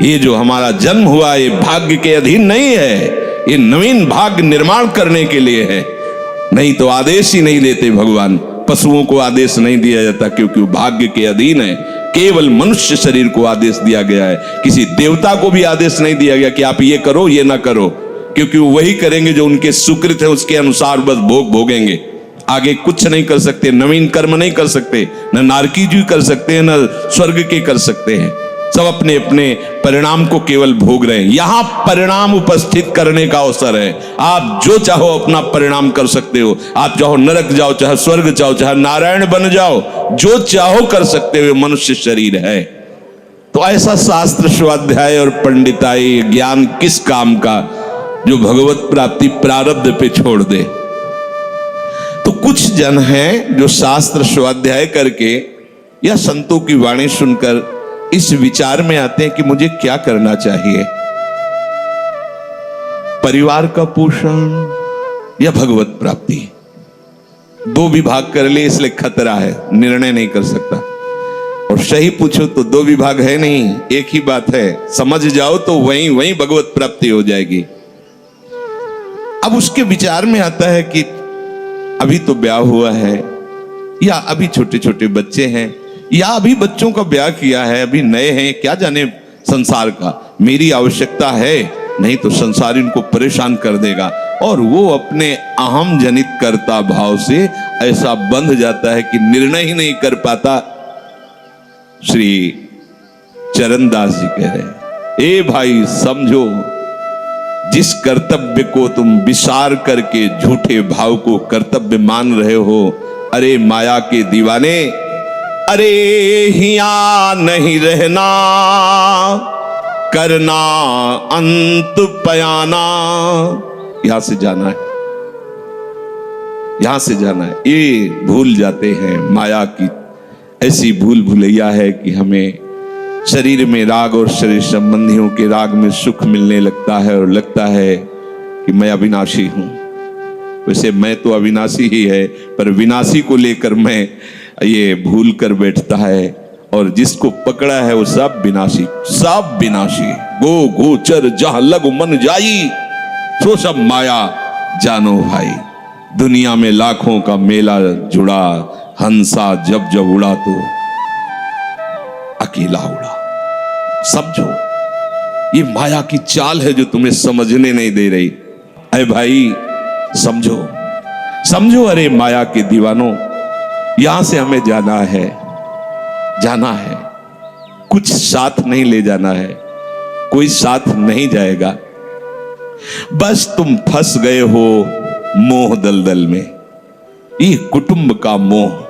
ये जो हमारा जन्म हुआ ये भाग्य के अधीन नहीं है, ये नवीन भाग्य निर्माण करने के लिए है। नहीं तो आदेश ही नहीं देते भगवान। पशुओं को आदेश नहीं दिया जाता क्योंकि वो भाग्य के अधीन है। केवल मनुष्य शरीर को आदेश दिया गया है। किसी देवता को भी आदेश नहीं दिया गया कि आप ये करो ये ना करो, क्योंकि वो वही करेंगे जो उनके सुकृत है, उसके अनुसार बस भोग भोगेंगे। आगे कुछ नहीं कर सकते, नवीन कर्म नहीं कर सकते, न नारकी जी कर सकते हैं न स्वर्ग के कर सकते हैं। सब अपने अपने परिणाम को केवल भोग रहे हैं। यहां परिणाम उपस्थित करने का अवसर है। आप जो चाहो अपना परिणाम कर सकते हो। आप चाहो नरक जाओ, चाहे स्वर्ग जाओ, चाहे नारायण बन जाओ, जो चाहो कर सकते हो। मनुष्य शरीर है तो ऐसा शास्त्र स्वाध्याय और पंडिताई ज्ञान किस काम का जो भगवत प्राप्ति प्रारब्ध पे छोड़ दे। तो कुछ जन हैं जो शास्त्र स्वाध्याय करके या संतों की वाणी सुनकर इस विचार में आते हैं कि मुझे क्या करना चाहिए, परिवार का पोषण या भगवत प्राप्ति। दो विभाग कर लिए इसलिए खतरा है, निर्णय नहीं कर सकता। और सही पूछो तो दो विभाग है नहीं, एक ही बात है। समझ जाओ तो वहीं वहीं भगवत प्राप्ति हो जाएगी। अब उसके विचार में आता है कि अभी तो ब्याह हुआ है, या अभी छोटे छोटे बच्चे हैं, या अभी बच्चों का ब्याह किया है, अभी नए हैं, क्या जाने संसार का। मेरी आवश्यकता है, नहीं तो संसार इनको परेशान कर देगा। और वो अपने अहम जनित कर्ता भाव से ऐसा बंध जाता है कि निर्णय ही नहीं कर पाता। श्री चरणदास जी कह रहे, ए भाई समझो, जिस कर्तव्य को तुम विसार करके झूठे भाव को कर्तव्य मान रहे हो, अरे माया के दीवाने, अरे हिया नहीं रहना, करना अंत पयाना। यहां से जाना है, यहां से जाना है। ये भूल जाते हैं। माया की ऐसी भूल भुलैया है कि हमें शरीर में राग और शरीर संबंधियों के राग में सुख मिलने लगता है और लगता है कि मैं अविनाशी हूं। वैसे मैं तो अविनाशी ही है, पर विनाशी को लेकर मैं ये भूल कर बैठता है। और जिसको पकड़ा है वो सब विनाशी, सब विनाशी। गो गोचर जहां लग मन जाई, सो सब माया जानो भाई। दुनिया में लाखों का मेला जुड़ा, हंसा जब जब उड़ा तो अकेला उड़ा। समझो, ये माया की चाल है जो तुम्हें समझने नहीं दे रही। अरे भाई समझो, समझो, अरे माया के दीवानों, यहां से हमें जाना है, जाना है। कुछ साथ नहीं ले जाना है, कोई साथ नहीं जाएगा। बस तुम फंस गए हो मोह दलदल में। ये कुटुंब का मोह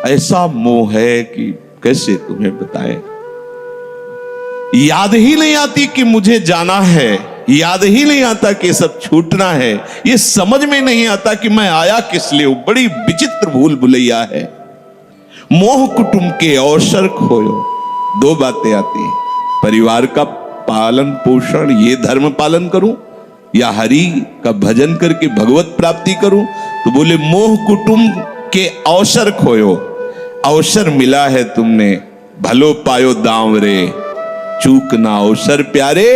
ऐसा मोह है कि कैसे तुम्हें बताएं। याद ही नहीं आती कि मुझे जाना है, याद ही नहीं आता कि सब छूटना है। ये समझ में नहीं आता कि मैं आया किस लिए। बड़ी विचित्र भूल भुलैया है। मोह कुटुंब के अवसर खोयो। दो बातें आती हैं, परिवार का पालन पोषण, ये धर्म पालन करूं, या हरि का भजन करके भगवत प्राप्ति करूं। तो बोले मोह कुटुंब के अवसर खोयो। अवसर मिला है तुमने, भलो पायो दांव रे, चूक ना अवसर प्यारे,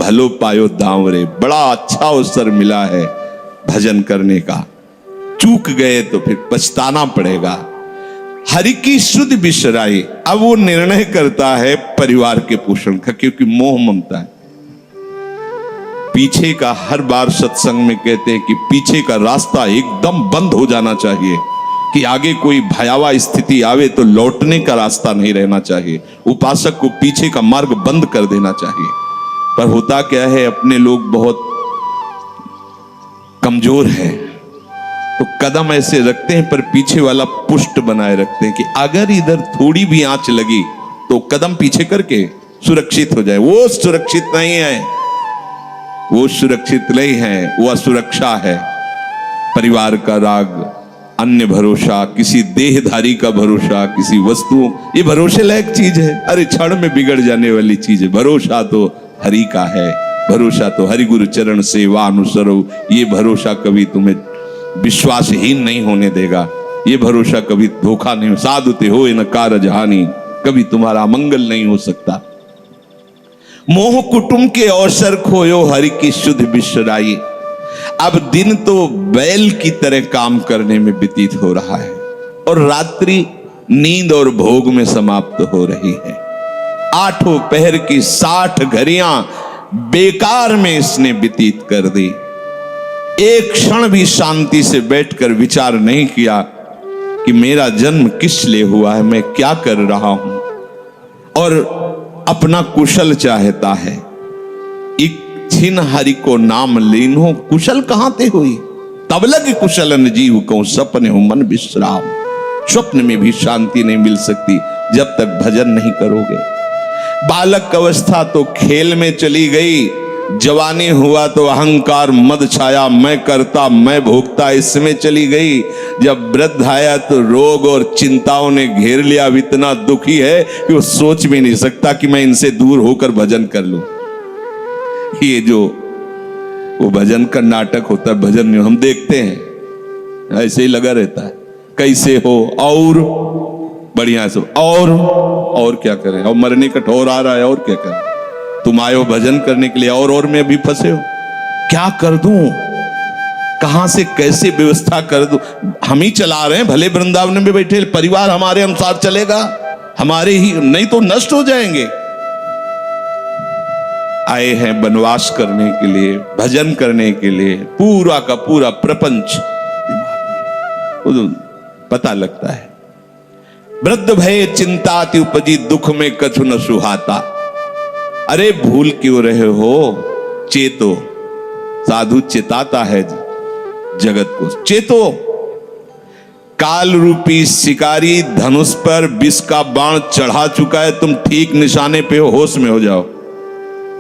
भलो पायो दांव रे। बड़ा अच्छा अवसर मिला है भजन करने का, चूक गए तो फिर पछताना पड़ेगा। हरि की शुद्ध बिसराई। अब वो निर्णय करता है परिवार के पोषण का, क्योंकि मोह ममता है। पीछे का हर बार सत्संग में कहते हैं कि पीछे का रास्ता एकदम बंद हो जाना चाहिए, कि आगे कोई भयावह स्थिति आवे तो लौटने का रास्ता नहीं रहना चाहिए। उपासक को पीछे का मार्ग बंद कर देना चाहिए। पर होता क्या है, अपने लोग बहुत कमजोर हैं, तो कदम ऐसे रखते हैं पर पीछे वाला पुष्ट बनाए रखते हैं कि अगर इधर थोड़ी भी आंच लगी तो कदम पीछे करके सुरक्षित हो जाए। वो सुरक्षित नहीं है, वो सुरक्षित नहीं है, वो असुरक्षा है। परिवार का राग, अन्य भरोसा, किसी देहधारी का भरोसा, किसी वस्तुओं, ये भरोसे लायक चीज है। अरे क्षण में बिगड़ जाने वाली चीज है। भरोसा तो हरि का है, भरोसा तो हरि गुरु चरण सेवा अनुसरो। ये भरोसा कभी तुम्हें विश्वासहीन नहीं होने देगा। ये भरोसा कभी धोखा नहीं। साधुते हो न कारज हानि, कभी तुम्हारा मंगल नहीं हो सकता। मोह कुटुंब के अवसर खोयो हरि की शुद्ध बिसराई। अब दिन तो बैल की तरह काम करने में व्यतीत हो रहा है और रात्रि नींद और भोग में समाप्त हो रही है। आठों पहर की 60 घड़ियां बेकार में इसने व्यतीत कर दी। एक क्षण भी शांति से बैठकर विचार नहीं किया कि मेरा जन्म किस लिए हुआ है, मैं क्या कर रहा हूं, और अपना कुशल चाहता है। एक छिन हरि को नाम लीनो कुशल कहां ते हुई, तब लग कुशलन जीव को सपने हो मन विश्राम। स्वप्न में भी शांति नहीं मिल सकती जब तक भजन नहीं करोगे। बालक अवस्था तो खेल में चली गई, जवानी हुआ तो अहंकार मद छाया, मैं करता मैं भोगता इसमें चली गई। जब वृद्ध आया तो रोग और चिंताओं ने घेर लिया। अब इतना दुखी है कि वो सोच भी नहीं सकता कि मैं इनसे दूर होकर भजन कर लूं। ये जो वो भजन का नाटक होता है, भजन में हम देखते हैं ऐसे ही लगा रहता है, कैसे हो और बढ़िया से, और क्या करें, और मरने का ठौर आ रहा है, और क्या करें, तुम आए हो भजन करने के लिए और में भी फंसे हो, क्या कर दूं, कहां से कैसे व्यवस्था कर दूं। हम ही चला रहे हैं, भले वृंदावन में बैठे परिवार हमारे अनुसार चलेगा, हमारे ही, नहीं तो नष्ट हो जाएंगे। आए हैं वनवास करने के लिए, भजन करने के लिए, पूरा का पूरा प्रपंच पता लगता है। वृद्ध भय चिंताति उपजी दुख में कछु न सुहाता। अरे भूल क्यों रहे हो, चेतो। साधु चेताता है जगत को, चेतो। काल रूपी शिकारी धनुष पर विष का बाण चढ़ा चुका है, तुम ठीक निशाने पे हो, होश में हो जाओ।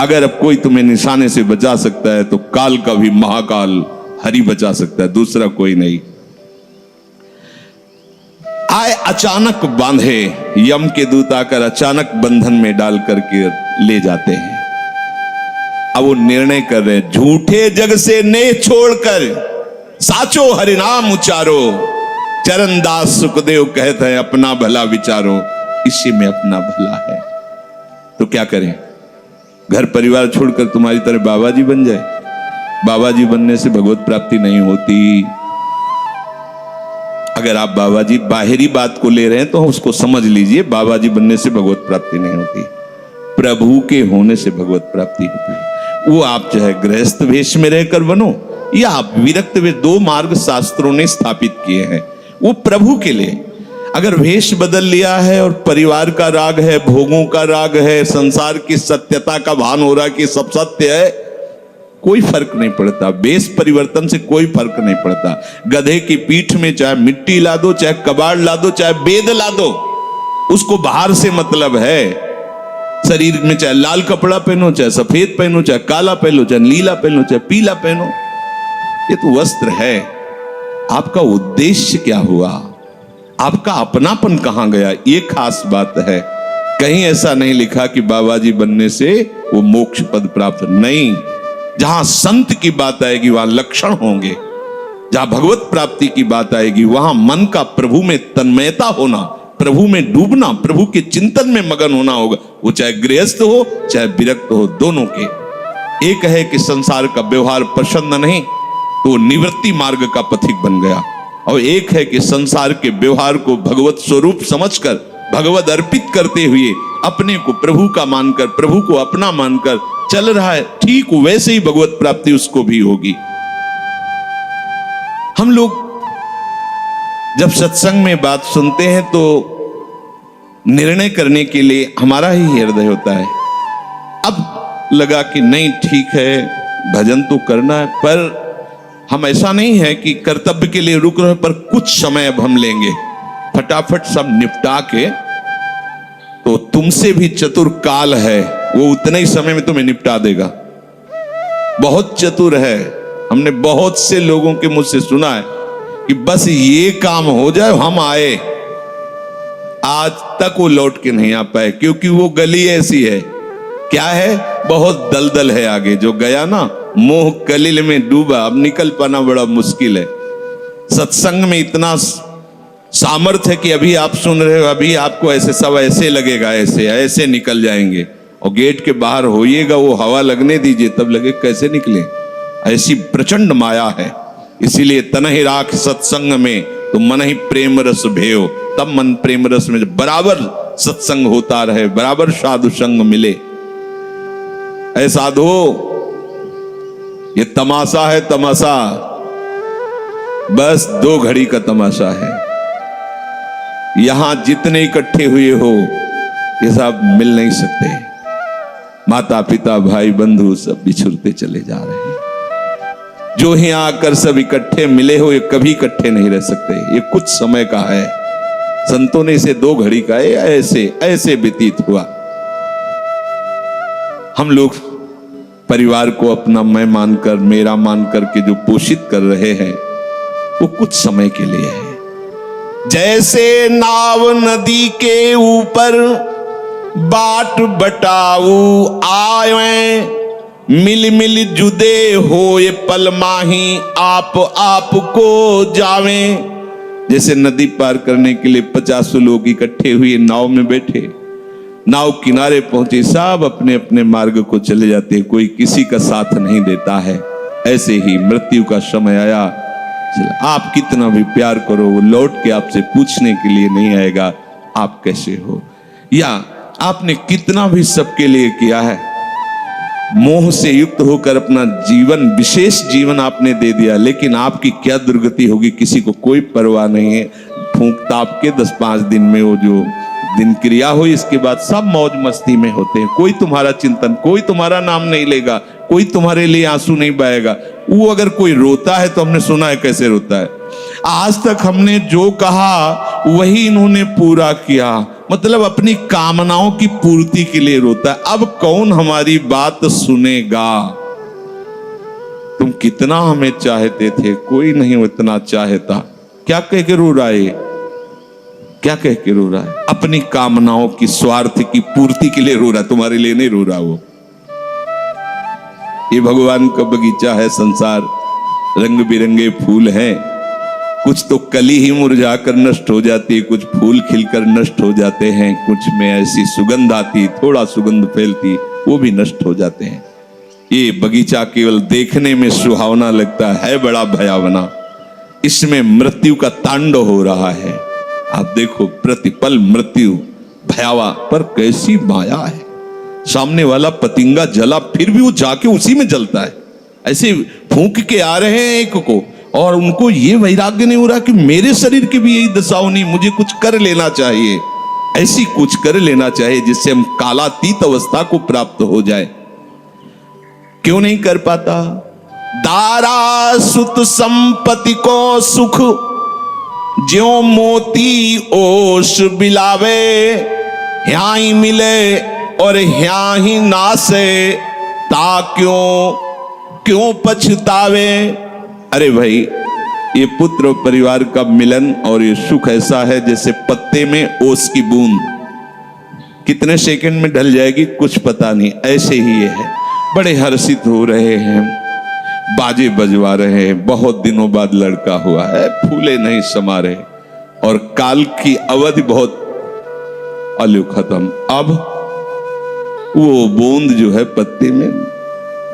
अगर अब कोई तुम्हें निशाने से बचा सकता है तो काल का भी महाकाल हरि बचा सकता है, दूसरा कोई नहीं। आए अचानक बांधे, यम के दूत आकर अचानक बंधन में डाल करके ले जाते हैं। अब वो निर्णय कर रहे, झूठे जग से नेह छोड़कर साचो हरिनाम उचारो। चरणदास सुखदेव कहते हैं अपना भला विचारो, इसी में अपना भला है। तो क्या करें, घर परिवार छोड़कर तुम्हारी तरह बाबा जी बन जाए? बाबा जी बनने से भगवत प्राप्ति नहीं होती। अगर आप बाबा जी बाहरी बात को ले रहे हैं तो उसको समझ लीजिए, बाबा जी बनने से भगवत प्राप्ति नहीं होती, प्रभु के होने से भगवत प्राप्ति होती है। वो आप चाहे गृहस्थ वेश में रहकर बनो या आप विरक्त वेश, 2 मार्ग शास्त्रों ने स्थापित किए हैं, वो प्रभु के लिए। अगर वेश बदल लिया है और परिवार का राग है, भोगों का राग है, संसार की सत्यता का भान हो रहा है कि सब सत्य है, कोई फर्क नहीं पड़ता। वेश परिवर्तन से कोई फर्क नहीं पड़ता। गधे की पीठ में चाहे मिट्टी ला दो, चाहे कबाड़ ला दो, चाहे बेद ला दो, उसको बाहर से मतलब है। शरीर में चाहे लाल कपड़ा पहनो, चाहे सफेद पहनो, चाहे काला पहनो, चाहे नीला पहनो, चाहे पीला पहनो, ये तो वस्त्र है। आपका उद्देश्य क्या हुआ, आपका अपनापन कहां गया, ये खास बात है। कहीं ऐसा नहीं लिखा कि बाबा जी बनने से वो मोक्ष पद प्राप्त, नहीं। जहां संत की बात आएगी वहां लक्षण होंगे, जहां भगवत प्राप्ति की बात आएगी वहां मन का प्रभु में तन्मयता होना, प्रभु में डूबना, प्रभु के चिंतन में मगन होना होगा। वो चाहे गृहस्थ हो चाहे विरक्त हो, दोनों के। एक है कि संसार का व्यवहार पसंद नहीं तो निवृत्ति मार्ग का पथिक बन गया, और एक है कि संसार के व्यवहार को भगवत स्वरूप समझकर, भगवत अर्पित करते हुए अपने को प्रभु का मानकर, प्रभु को अपना मानकर चल रहा है, ठीक वैसे ही भगवत प्राप्ति उसको भी होगी। हम लोग जब सत्संग में बात सुनते हैं तो निर्णय करने के लिए हमारा ही हृदय होता है। अब लगा कि नहीं ठीक है, भजन तो करना है, पर हम ऐसा नहीं है कि कर्तव्य के लिए रुक रहे, पर कुछ समय अब हम लेंगे, फटाफट सब निपटा के। तो तुमसे भी चतुर काल है, वो उतने ही समय में तुम्हें निपटा देगा। बहुत चतुर है। हमने बहुत से लोगों के मुझसे सुना है कि बस ये काम हो जाए हम आए, आज तक वो लौट के नहीं आ पाए, क्योंकि वो गली ऐसी है, क्या है, बहुत दलदल है आगे। जो गया ना मोह कलिल में डूबा, अब निकल पाना बड़ा मुश्किल है। सत्संग में इतना सामर्थ्य है कि अभी आप सुन रहे हो, अभी आपको ऐसे सब ऐसे लगेगा, ऐसे ऐसे निकल जाएंगे, और गेट के बाहर होइएगा, वो हवा लगने दीजिए, तब लगे कैसे निकले। ऐसी प्रचंड माया है। इसीलिए तनहि राख सत्संग में तो मन ही प्रेम रस भेयो। तब मन प्रेम रस में बराबर सत्संग होता रहे, बराबर साधु संग मिले। ऐ साधु, ये तमाशा है, तमाशा बस 2 घड़ी का तमाशा है। यहां जितने इकट्ठे हुए हो ये सब मिल नहीं सकते। माता पिता भाई बंधु सब बिछुड़ते चले जा रहे हैं। जो ही आकर सब इकट्ठे मिले हो, ये कभी इकट्ठे नहीं रह सकते। ये कुछ समय का है। संतों ने इसे 2 घड़ी का ऐसे ऐसे व्यतीत हुआ। हम लोग परिवार को अपना मैं मानकर, मेरा मानकर के जो पोषित कर रहे हैं, वो कुछ समय के लिए है। जैसे नाव नदी के ऊपर बाट बटाऊ आए, मिल मिल जुदे होए पल माही आप को जावे। जैसे नदी पार करने के लिए 50 लोग इकट्ठे हुए नाव में बैठे, नाव किनारे पहुंचे, सब अपने अपने मार्ग को चले जाते हैं, कोई किसी का साथ नहीं देता है। ऐसे ही मृत्यु का समय आया, आप कितना भी प्यार करो, वो लौट के आपसे पूछने के लिए नहीं आएगा आप कैसे हो, या आपने कितना भी सबके लिए किया है, मोह से युक्त होकर अपना जीवन, विशेष जीवन आपने दे दिया, लेकिन आपकी क्या दुर्गति होगी किसी को कोई परवाह नहीं है। फूंक ताप के 10-5 दिन में वो जो दिन क्रिया हुई, इसके बाद सब मौज मस्ती में होते हैं। कोई तुम्हारा चिंतन, कोई तुम्हारा नाम नहीं लेगा, कोई तुम्हारे लिए आंसू नहीं बहाएगा। वो अगर कोई रोता है तो हमने सुना है कैसे रोता है। आज तक हमने जो कहा वही इन्होंने पूरा किया, मतलब अपनी कामनाओं की पूर्ति के लिए रोता है। अब कौन हमारी बात सुनेगा। तुम कितना हमें चाहते थे, कोई नहीं उतना चाहता। क्या कह के रो रहा है, क्या कह के रो रहा है? अपनी कामनाओं की, स्वार्थ की पूर्ति के लिए रो रहा, तुम्हारे लिए नहीं रो रहा। वो ये भगवान का बगीचा है संसार, रंग बिरंगे फूल हैं। कुछ तो कली ही मुरझा कर नष्ट हो जाती है, कुछ फूल खिलकर नष्ट हो जाते हैं, कुछ में ऐसी सुगंध आती, थोड़ा सुगंध फैलती, वो भी नष्ट हो जाते हैं। ये बगीचा केवल देखने में सुहावना लगता है बड़ा भयावना। इसमें मृत्यु का तांडव हो रहा है। आप देखो, प्रतिपल मृत्यु भयावा, पर कैसी माया है। सामने वाला पतिंगा जला, फिर भी वो जाके उसी में जलता है। ऐसे फूंक के आ रहे हैं एक को, और उनको ये वैराग्य नहीं हो रहा कि मेरे शरीर की भी यही दशा होनी, मुझे कुछ कर लेना चाहिए। ऐसी कुछ कर लेना चाहिए जिससे हम कालातीत अवस्था को प्राप्त हो जाए। क्यों नहीं कर पाता? दारा सुत संपत्ति को सुख, ज्यों मोती ओस बिलावे, ह्या ही मिले और ह्या ही नासे, ता क्यों पछतावे। अरे भाई, ये पुत्र और परिवार का मिलन और ये सुख ऐसा है जैसे पत्ते में ओस की बूंद, कितने सेकंड में ढल जाएगी कुछ पता नहीं। ऐसे ही ये है। बड़े हर्षित हो रहे हैं, बाजे बजवा रहे हैं। बहुत दिनों बाद लड़का हुआ है, फूले नहीं समा रहे, और काल की अवधि बहुत अलू खत्म। अब वो बूंद जो है पत्ते में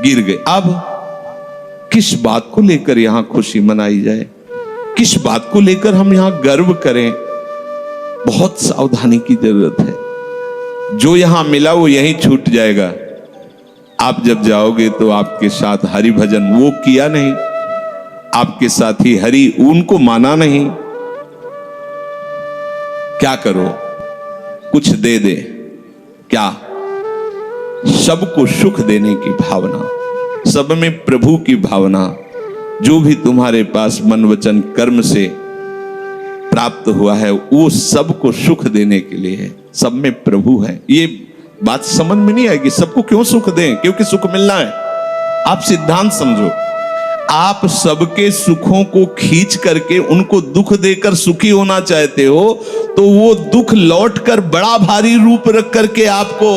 गिर गई। अब किस बात को लेकर यहां खुशी मनाई जाए, किस बात को लेकर हम यहां गर्व करें? बहुत सावधानी की जरूरत है। जो यहां मिला वो यहीं छूट जाएगा। आप जब जाओगे तो आपके साथ हरि भजन वो किया नहीं, आपके साथ ही हरि उनको माना नहीं। क्या करो, कुछ दे दे, क्या? सबको सुख देने की भावना, सब में प्रभु की भावना, जो भी तुम्हारे पास मन वचन कर्म से प्राप्त हुआ है वो सबको सुख देने के लिए है। सब में प्रभु है। ये बात समझ में नहीं आएगी, सबको क्यों सुख दें? क्योंकि सुख मिलना है। आप सिद्धांत समझो, आप सबके सुखों को खींच करके उनको दुख देकर सुखी होना चाहते हो, तो वो दुख लौटकर बड़ा भारी रूप रख करके आपको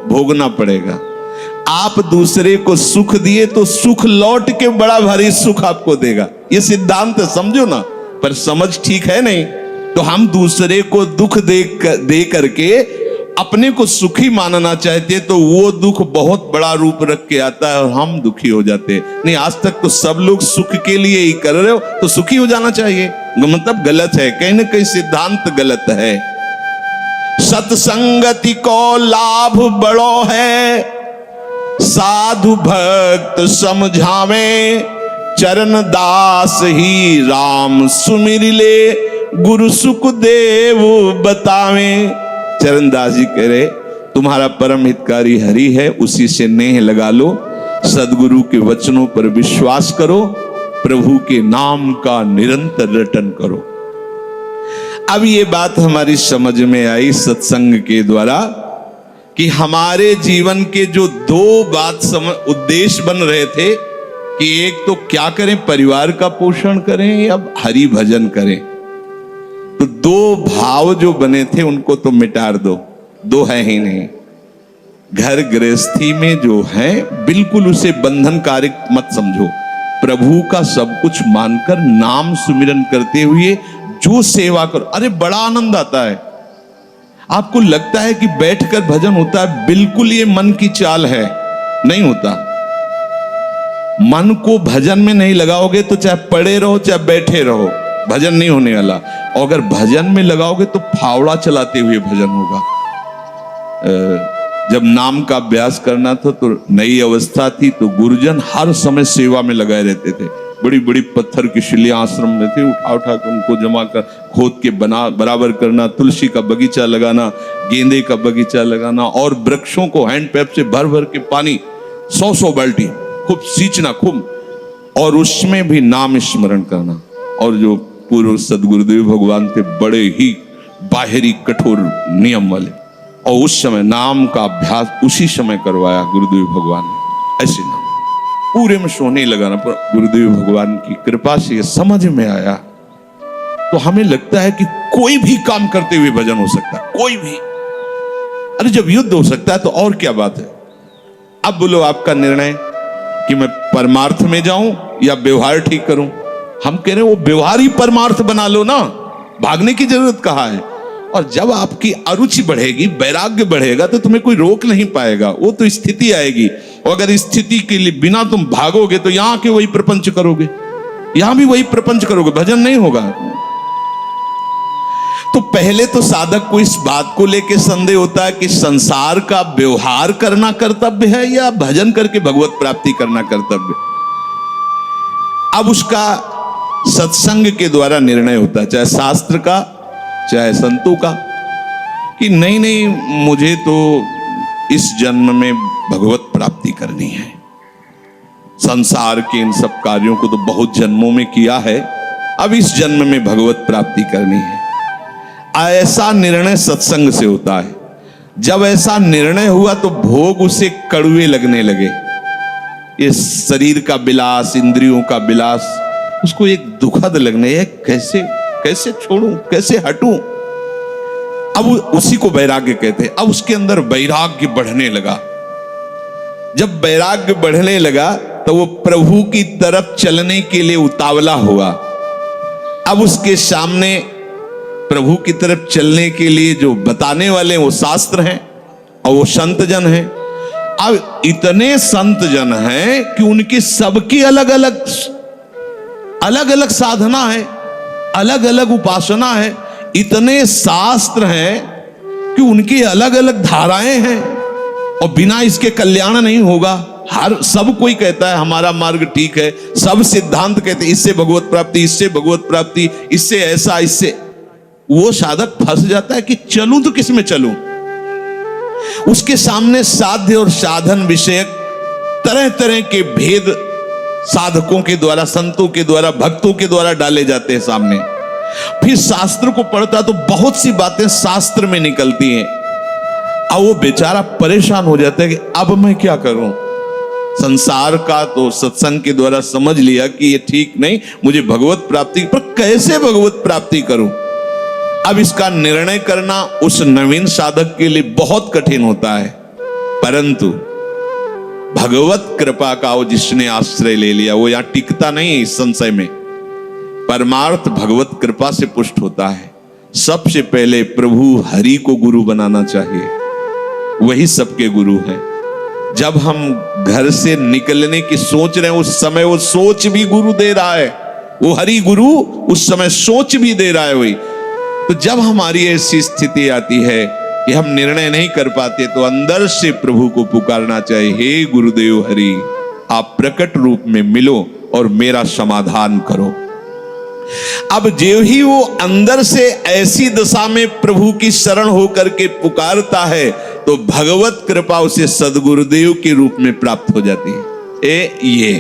भोगना पड़ेगा। आप दूसरे को सुख दिए तो सुख लौट के बड़ा भारी सुख आपको देगा। ये सिद्धांत समझो ना, पर समझ ठीक है नहीं। तो हम दूसरे को दुख दे करके अपने को सुखी मानना चाहते तो वो दुख बहुत बड़ा रूप रख के आता है और हम दुखी हो जाते हैं। नहीं, आज तक तो सब लोग सुख के लिए ही कर रहे हो, तो सुखी हो जाना चाहिए। मतलब गलत है, कहीं ना कहीं सिद्धांत गलत है। सत्संगति को लाभ बड़ो है, साधु भक्त समझावे, चरण दास ही राम सुमिर ले, गुरु सुखदेव बतावे। चरणदास जी कह रहे, तुम्हारा परम हितकारी हरि है, उसी से नेह लगा लो, सदगुरु के वचनों पर विश्वास करो, प्रभु के नाम का निरंतर रटन करो। अब ये बात हमारी समझ में आई सत्संग के द्वारा कि हमारे जीवन के जो दो उद्देश्य बन रहे थे कि एक तो क्या करें, परिवार का पोषण करें या हरि भजन करें। तो दो भाव जो बने थे उनको तो मिटार दो, दो है ही नहीं। घर गृहस्थी में जो है बिल्कुल उसे बंधनकारी मत समझो, प्रभु का सब कुछ मानकर नाम सुमिरन करते हुए जो सेवा करो। अरे बड़ा आनंद आता है। आपको लगता है कि बैठकर भजन होता है, बिल्कुल ये मन की चाल है, नहीं होता। मन को भजन में नहीं लगाओगे तो चाहे पड़े रहो चाहे बैठे रहो, भजन नहीं होने वाला। और अगर भजन में लगाओगे तो फावड़ा चलाते हुए भजन होगा। जब नाम का अभ्यास करना था तो नई अवस्था थी, तो गुरुजन हर समय सेवा में लगाए रहते थे। बड़ी बड़ी पत्थर की शिलियां आश्रम में थे, उठा उठा कर उनको जमा कर खोद के बना बराबर करना, तुलसी का बगीचा लगाना, गेंदे का बगीचा लगाना, और वृक्षों को हैंड पैप से भर भर के पानी 100 बाल्टी खूब सींचना खूब, और उसमें भी नाम स्मरण करना। और जो पूर्व सदगुरुदेव भगवान थे बड़े ही बाहरी कठोर नियम वाले, और उस समय नाम का अभ्यास उसी समय करवाया गुरुदेव भगवान ने। ऐसे नाम पूरे में सोने लगाना, पर गुरुदेव भगवान की कृपा से ये समझ में आया। तो हमें लगता है कि कोई भी काम करते हुए भजन हो सकता है, कोई भी। अरे जब युद्ध हो सकता है तो और क्या बात है। अब बोलो आपका निर्णय कि मैं परमार्थ में जाऊं या व्यवहार ठीक करूं। हम कह रहे हैं वो व्यवहार ही परमार्थ बना लो ना, भागने की जरूरत कहाँ है। और जब आपकी अरुचि बढ़ेगी, वैराग्य बढ़ेगा, तो तुम्हें कोई रोक नहीं पाएगा। वो तो स्थिति आएगी, और अगर स्थिति के लिए बिना तुम भागोगे तो यहां के वही प्रपंच करोगे, यहां भी वही प्रपंच करोगे, भजन नहीं होगा। तो पहले तो साधक को इस बात को लेकर संदेह होता है कि संसार का व्यवहार करना कर्तव्य है या भजन करके भगवत प्राप्ति करना कर्तव्य। अब उसका सत्संग के द्वारा निर्णय होता है, चाहे शास्त्र का चाहे संतों का, कि नहीं नहीं मुझे तो इस जन्म में भगवत प्राप्ति करनी है। संसार के इन सब कार्यों को तो बहुत जन्मों में किया है, अब इस जन्म में भगवत प्राप्ति करनी है। ऐसा निर्णय सत्संग से होता है। जब ऐसा निर्णय हुआ तो भोग उसे कड़वे लगने लगे। ये शरीर का विलास, इंद्रियों का विलास उसको एक दुखद लगने, कैसे कैसे छोड़ूं, कैसे हटूं। अब उसी को वैराग्य कहते हैं। अब उसके अंदर वैराग्य बढ़ने लगा। जब वैराग्य बढ़ने लगा तो वो प्रभु की तरफ चलने के लिए उतावला हुआ। अब उसके सामने प्रभु की तरफ चलने के लिए जो बताने वाले वो शास्त्र हैं और वो संत जन हैं। अब इतने संत जन हैं कि उनकी सबकी अलग अलग साधना है, अलग अलग उपासना है। इतने शास्त्र हैं कि उनकी अलग अलग धाराएं हैं, और बिना इसके कल्याण नहीं होगा। सब कोई कहता है हमारा मार्ग ठीक है, सब सिद्धांत कहते हैं इससे भगवत प्राप्ति, इससे भगवत प्राप्ति, इससे ऐसा, इससे। वो साधक फंस जाता है कि चलूं तो किस में चलूं। उसके सामने साध्य और साधन विषयक तरह तरह के भेद साधकों के द्वारा, संतों के द्वारा, भक्तों के द्वारा डाले जाते हैं सामने। फिर शास्त्र को पढ़ता तो बहुत सी बातें शास्त्र में निकलती हैं। अब वो बेचारा परेशान हो जाता है कि अब मैं क्या करूं। संसार का तो सत्संग के द्वारा समझ लिया कि ये ठीक नहीं, मुझे भगवत प्राप्ति, पर कैसे भगवत प्राप्ति करूं। अब इसका निर्णय करना उस नवीन साधक के लिए बहुत कठिन होता है। परंतु भगवत कृपा का वो जिसने आश्रय ले लिया वो यहां टिकता नहीं है इस संशय में। परमार्थ भगवत कृपा से पुष्ट होता है। सबसे पहले प्रभु हरि को गुरु बनाना चाहिए। वही सबके गुरु हैं। जब हम घर से निकलने की सोच रहे हैं उस समय वो सोच भी गुरु दे रहा है, वो हरि गुरु उस समय सोच भी दे रहा है वही। तो जब हमारी ऐसी स्थिति आती है कि हम निर्णय नहीं कर पाते तो अंदर से प्रभु को पुकारना चाहिए, हे गुरुदेव हरि, आप प्रकट रूप में मिलो और मेरा समाधान करो। अब जो ही वो अंदर से ऐसी दशा में प्रभु की शरण होकर के पुकारता है तो भगवत कृपा उसे सदगुरुदेव के रूप में प्राप्त हो जाती है। ये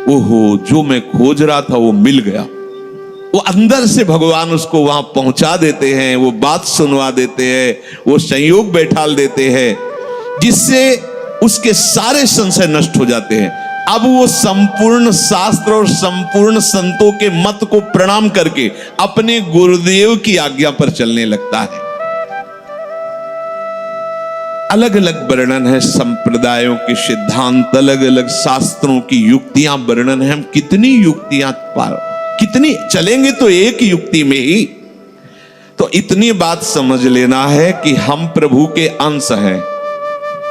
ओहो, जो मैं खोज रहा था वो मिल गया। वो अंदर से भगवान उसको वहां पहुंचा देते हैं, वो बात सुनवा देते हैं, वो संयोग बैठाल देते हैं, जिससे उसके सारे संशय नष्ट हो जाते हैं। अब वो संपूर्ण शास्त्र और संपूर्ण संतों के मत को प्रणाम करके अपने गुरुदेव की आज्ञा पर चलने लगता है। अलग अलग वर्णन है संप्रदायों के सिद्धांत, अलग अलग शास्त्रों की युक्तियां वर्णन है। हम कितनी युक्तियां कितनी चलेंगे तो एक युक्ति में ही। तो इतनी बात समझ लेना है कि हम प्रभु के अंश हैं,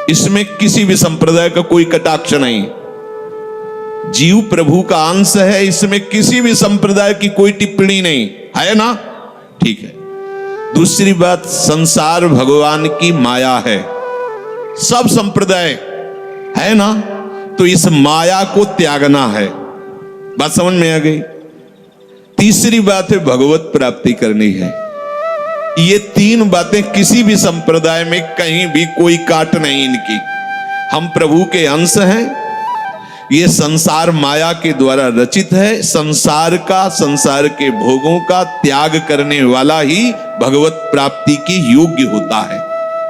इसमें किसी भी संप्रदाय का कोई कटाक्ष नहीं। जीव प्रभु का अंश है, इसमें किसी भी संप्रदाय की कोई टिप्पणी नहीं है ना, ठीक है। दूसरी बात, संसार भगवान की माया है, सब संप्रदाय है ना, तो इस माया को त्यागना है। बात समझ में आ गई। तीसरी बात है भगवत प्राप्ति करनी है। ये तीन बातें किसी भी संप्रदाय में कहीं भी कोई काट नहीं इनकी। हम प्रभु के अंश हैं, ये संसार माया के द्वारा रचित है। संसार का, संसार के भोगों का त्याग करने वाला ही भगवत प्राप्ति की योग्य होता है।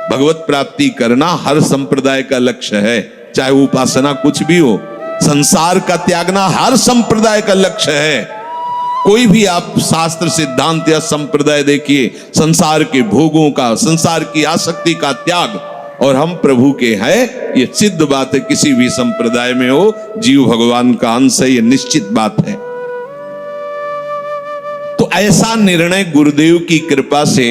भगवत प्राप्ति करना हर संप्रदाय का लक्ष्य है, चाहे उपासना कुछ भी हो। संसार का त्यागना हर संप्रदाय का लक्ष्य है। कोई भी आप शास्त्र सिद्धांत या संप्रदाय देखिए, संसार के भोगों का, संसार की आसक्ति का त्याग, और हम प्रभु के हैं, ये सिद्ध बात है। किसी भी संप्रदाय में हो, जीव भगवान का अंश है, ये निश्चित बात है। तो ऐसा निर्णय गुरुदेव की कृपा से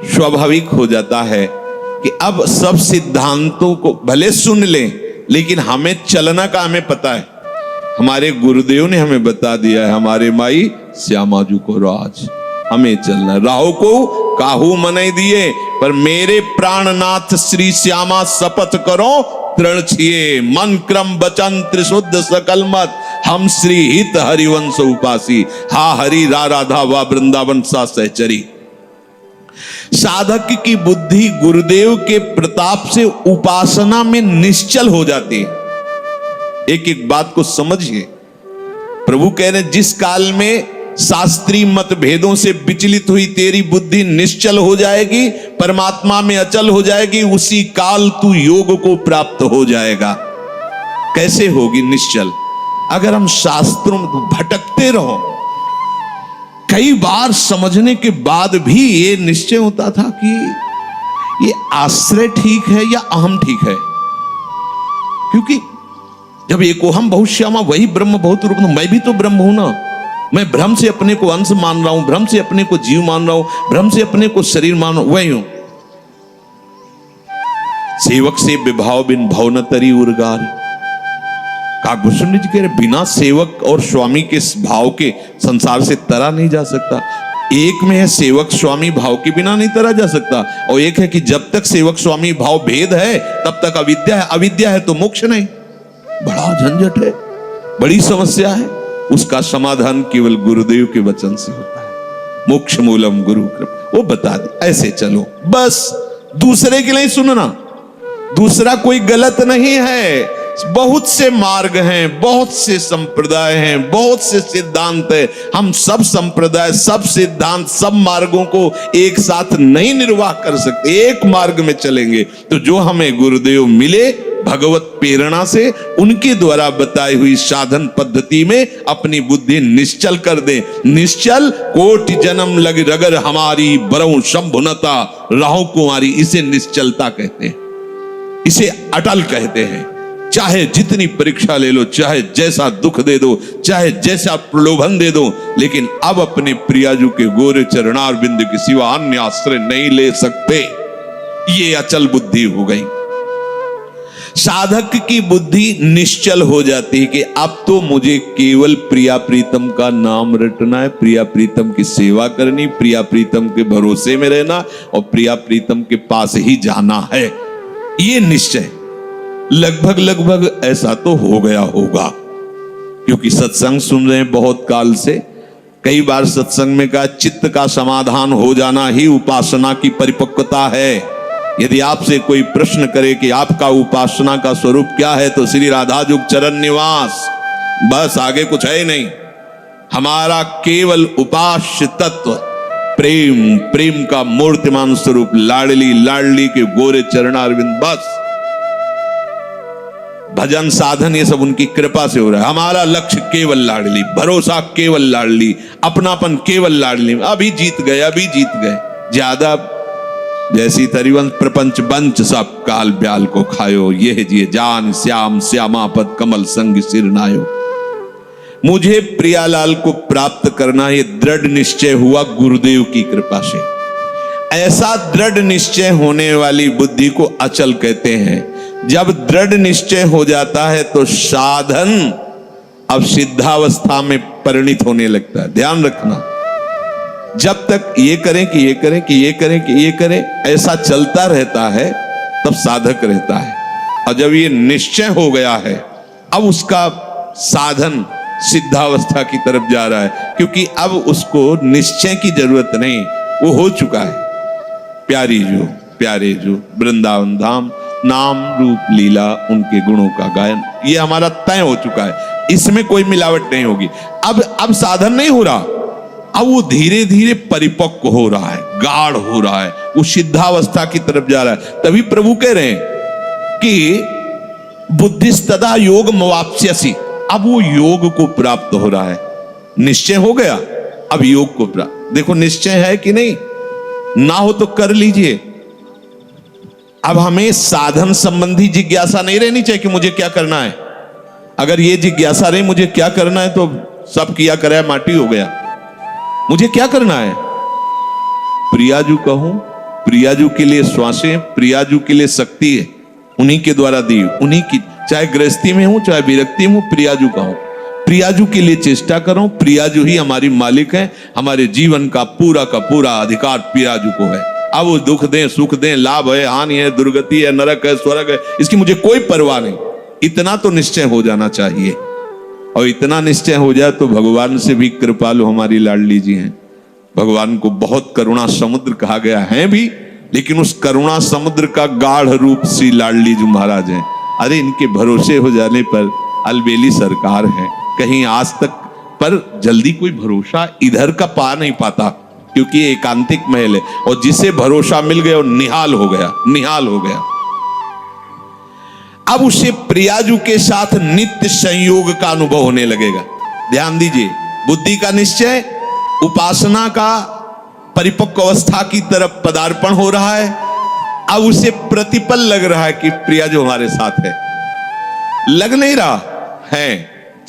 स्वाभाविक हो जाता है कि अब सब सिद्धांतों को भले सुन लें, लेकिन हमें चलना का हमें पता है। हमारे गुरुदेव ने हमें बता दिया है, हमारे माई श्यामाजू को राज, हमें चलना। राहो को काहू मनाई दिए, पर मेरे प्राणनाथ श्री श्यामा शपथ करो तृण छिए, मन क्रम वचन त्रिशुद्ध सकल मत, हम श्री हित हरिवंश उपासी, हा हरि रा राधा वा वृंदावन सा सहचरी। साधक की बुद्धि गुरुदेव के प्रताप से उपासना में निश्चल हो जाती है। एक एक बात को समझिए। प्रभु कह रहे, जिस काल में शास्त्रीय मत भेदों से विचलित हुई तेरी बुद्धि निश्चल हो जाएगी, परमात्मा में अचल हो जाएगी, उसी काल तू योग को प्राप्त हो जाएगा। कैसे होगी निश्चल? अगर हम शास्त्रों में भटकते रहो। कई बार समझने के बाद भी ये निश्चय होता था कि ये आश्रय ठीक है या अहम ठीक है, क्योंकि जब एको हम बहुत श्यामा वही ब्रह्म बहुत रूप, मैं भी तो ब्रह्म हूं ना। मैं भ्रम से अपने को अंश मान रहा हूं, भ्रम से अपने को जीव मान रहा हूं, भ्रम से अपने को शरीर मान रहा हूं, वही हूं। सेवक से विभाव बिन भव न तरी उर्गारी। काकभूषण जी कह रहे, बिना सेवक और स्वामी के भाव के संसार से तरा नहीं जा सकता। एक में है सेवक स्वामी भाव के बिना नहीं तरा जा सकता, और एक है कि जब तक सेवक स्वामी भाव भेद है तब तक अविद्या है, अविद्या है तो मोक्ष नहीं। बड़ा झंझट है, बड़ी समस्या है। उसका समाधान केवल गुरुदेव के वचन से होता है। मोक्ष मूलम गुरु कृपा, वो बता दे, ऐसे चलो बस। दूसरे के लिए सुनना, दूसरा कोई गलत नहीं है। बहुत से मार्ग हैं, बहुत से संप्रदाय हैं, बहुत से सिद्धांत है। हम सब संप्रदाय, सब सिद्धांत, सब मार्गों को एक साथ नहीं निर्वाह कर सकते। एक मार्ग में चलेंगे तो जो हमें गुरुदेव मिले भगवत प्रेरणा से, उनके द्वारा बताई हुई साधन पद्धति में अपनी बुद्धि निश्चल कर दे। निश्चल कोटि जन्म लग रगर हमारी, बरऊ शंभुनता राहु कुमारी, इसे निश्चलता कहते हैं, इसे अटल कहते हैं। चाहे जितनी परीक्षा ले लो, चाहे जैसा दुख दे दो, चाहे जैसा प्रलोभन दे दो, लेकिन अब अपने प्रियाजू के गोरे चरणार बिंद के सिवा अन्य आश्रय नहीं ले सकते। ये अचल बुद्धि हो गई। साधक की बुद्धि निश्चल हो जाती है कि अब तो मुझे केवल प्रिया प्रीतम का नाम रटना है, प्रिया प्रीतम की सेवा करनी, प्रिया प्रीतम के भरोसे में रहना और प्रिया प्रीतम के पास ही जाना है। ये निश्चय लगभग लगभग ऐसा तो हो गया होगा, क्योंकि सत्संग सुन रहे हैं बहुत काल से। कई बार सत्संग में कहा चित्त का समाधान हो जाना ही उपासना की परिपक्वता है। यदि आपसे कोई प्रश्न करे कि आपका उपासना का स्वरूप क्या है, तो श्री राधा जुग चरण निवास, बस आगे कुछ है नहीं। हमारा केवल उपास्य तत्व प्रेम, प्रेम का मूर्तिमान स्वरूप लाडली लाडली के गोरे चरणारविंद, बस। भजन साधन ये सब उनकी कृपा से हो रहा है। हमारा लक्ष्य केवल लाडली, भरोसा केवल लाडली, अपनापन केवल लाडली। अभी जीत गए, अभी जीत गए। ज्यादा जैसी तरिवंश प्रपंच बंच सब काल ब्याल को खायो, यह जिए जान श्याम श्यामापद कमल संग सिर नायो। मुझे प्रियालाल को प्राप्त करना ये दृढ़ निश्चय हुआ गुरुदेव की कृपा से। ऐसा दृढ़ निश्चय होने वाली बुद्धि को अचल कहते हैं। जब दृढ़ निश्चय हो जाता है तो साधन अब सिद्धावस्था में परिणित होने लगता है। ध्यान रखना, जब तक ये करें कि ये करें कि ये करें कि ये करें ऐसा चलता रहता है तब साधक रहता है। और जब ये निश्चय हो गया है अब उसका साधन सिद्धावस्था की तरफ जा रहा है, क्योंकि अब उसको निश्चय की जरूरत नहीं, वो हो चुका है। प्यारी जो प्यारे जो वृंदावन धाम, नाम रूप लीला उनके गुणों का गायन, ये हमारा तय हो चुका है। इसमें कोई मिलावट नहीं होगी। अब साधन नहीं हो रहा, अब वो धीरे धीरे परिपक्व हो रहा है, गाढ़ हो रहा है, वो सिद्धावस्था की तरफ जा रहा है। तभी प्रभु कह रहे हैं कि बुद्धिस्तदा योग मवाप्स्यसि, अब वो योग को प्राप्त हो रहा है। निश्चय हो गया, अब योग को प्राप्त। देखो निश्चय है कि नहीं, ना हो तो कर लीजिए। अब हमें साधन संबंधी जिज्ञासा नहीं रहनी चाहिए कि मुझे क्या करना है। अगर ये जिज्ञासा रही मुझे क्या करना है तो सब किया कराया माटी हो गया। मुझे क्या करना है? प्रियाजू कहूं, प्रियाजू के लिए श्वासें, प्रियाजू के लिए शक्ति है, उन्हीं के द्वारा दी, उन्हीं की, चाहे गृहस्थी में हूं चाहे विरक्ति में हूं, प्रियाजू कहूं, प्रियाजू के लिए चेष्टा करो। प्रियाजू ही हमारी मालिक है, हमारे जीवन का पूरा अधिकार प्रियाजू को है। अब वो दुख दें सुख दें, लाभ है हानि है, दुर्गति है नरक है स्वर्ग है, इसकी मुझे कोई परवाह नहीं। इतना तो निश्चय हो जाना चाहिए। और इतना निश्चय हो जाए तो भगवान से भी कृपालु हमारी लाडली जी हैं। भगवान को बहुत करुणा समुद्र कहा गया है भी, लेकिन उस करुणा समुद्र का गाढ़ रूप श्री लाडली जी महाराज हैं। अरे इनके भरोसे हो जाने पर अलबेली सरकार है, कहीं आज तक पर जल्दी कोई भरोसा इधर का पा नहीं पाता, क्योंकि ये एकांतिक महल है। और जिसे भरोसा मिल गया वो निहाल हो गया, निहाल हो गया। अब उसे प्रियाजू के साथ नित्य संयोग का अनुभव होने लगेगा। ध्यान दीजिए, बुद्धि का निश्चय, उपासना का परिपक्व अवस्था की तरफ पदार्पण हो रहा है। अब उसे प्रतिपल लग रहा है कि प्रियाजू हमारे साथ है। लग नहीं रहा है,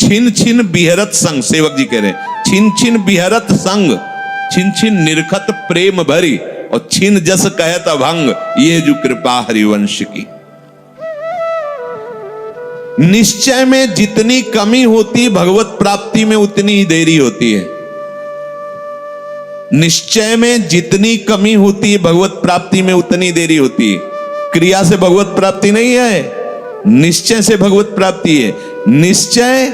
छिन छिन बिहरत संग, सेवक जी कह रहे हैं, छिन छिन बिहरत संग, छिन छिन निरखत प्रेम भरी, और छिन जस कहत अभंग, ये जो कृपा हरिवंश की। निश्चय में जितनी कमी होती भगवत प्राप्ति में उतनी ही देरी होती है। निश्चय में जितनी कमी होती है भगवत प्राप्ति में उतनी देरी होती है। क्रिया से भगवत प्राप्ति नहीं है, निश्चय से भगवत प्राप्ति है। निश्चय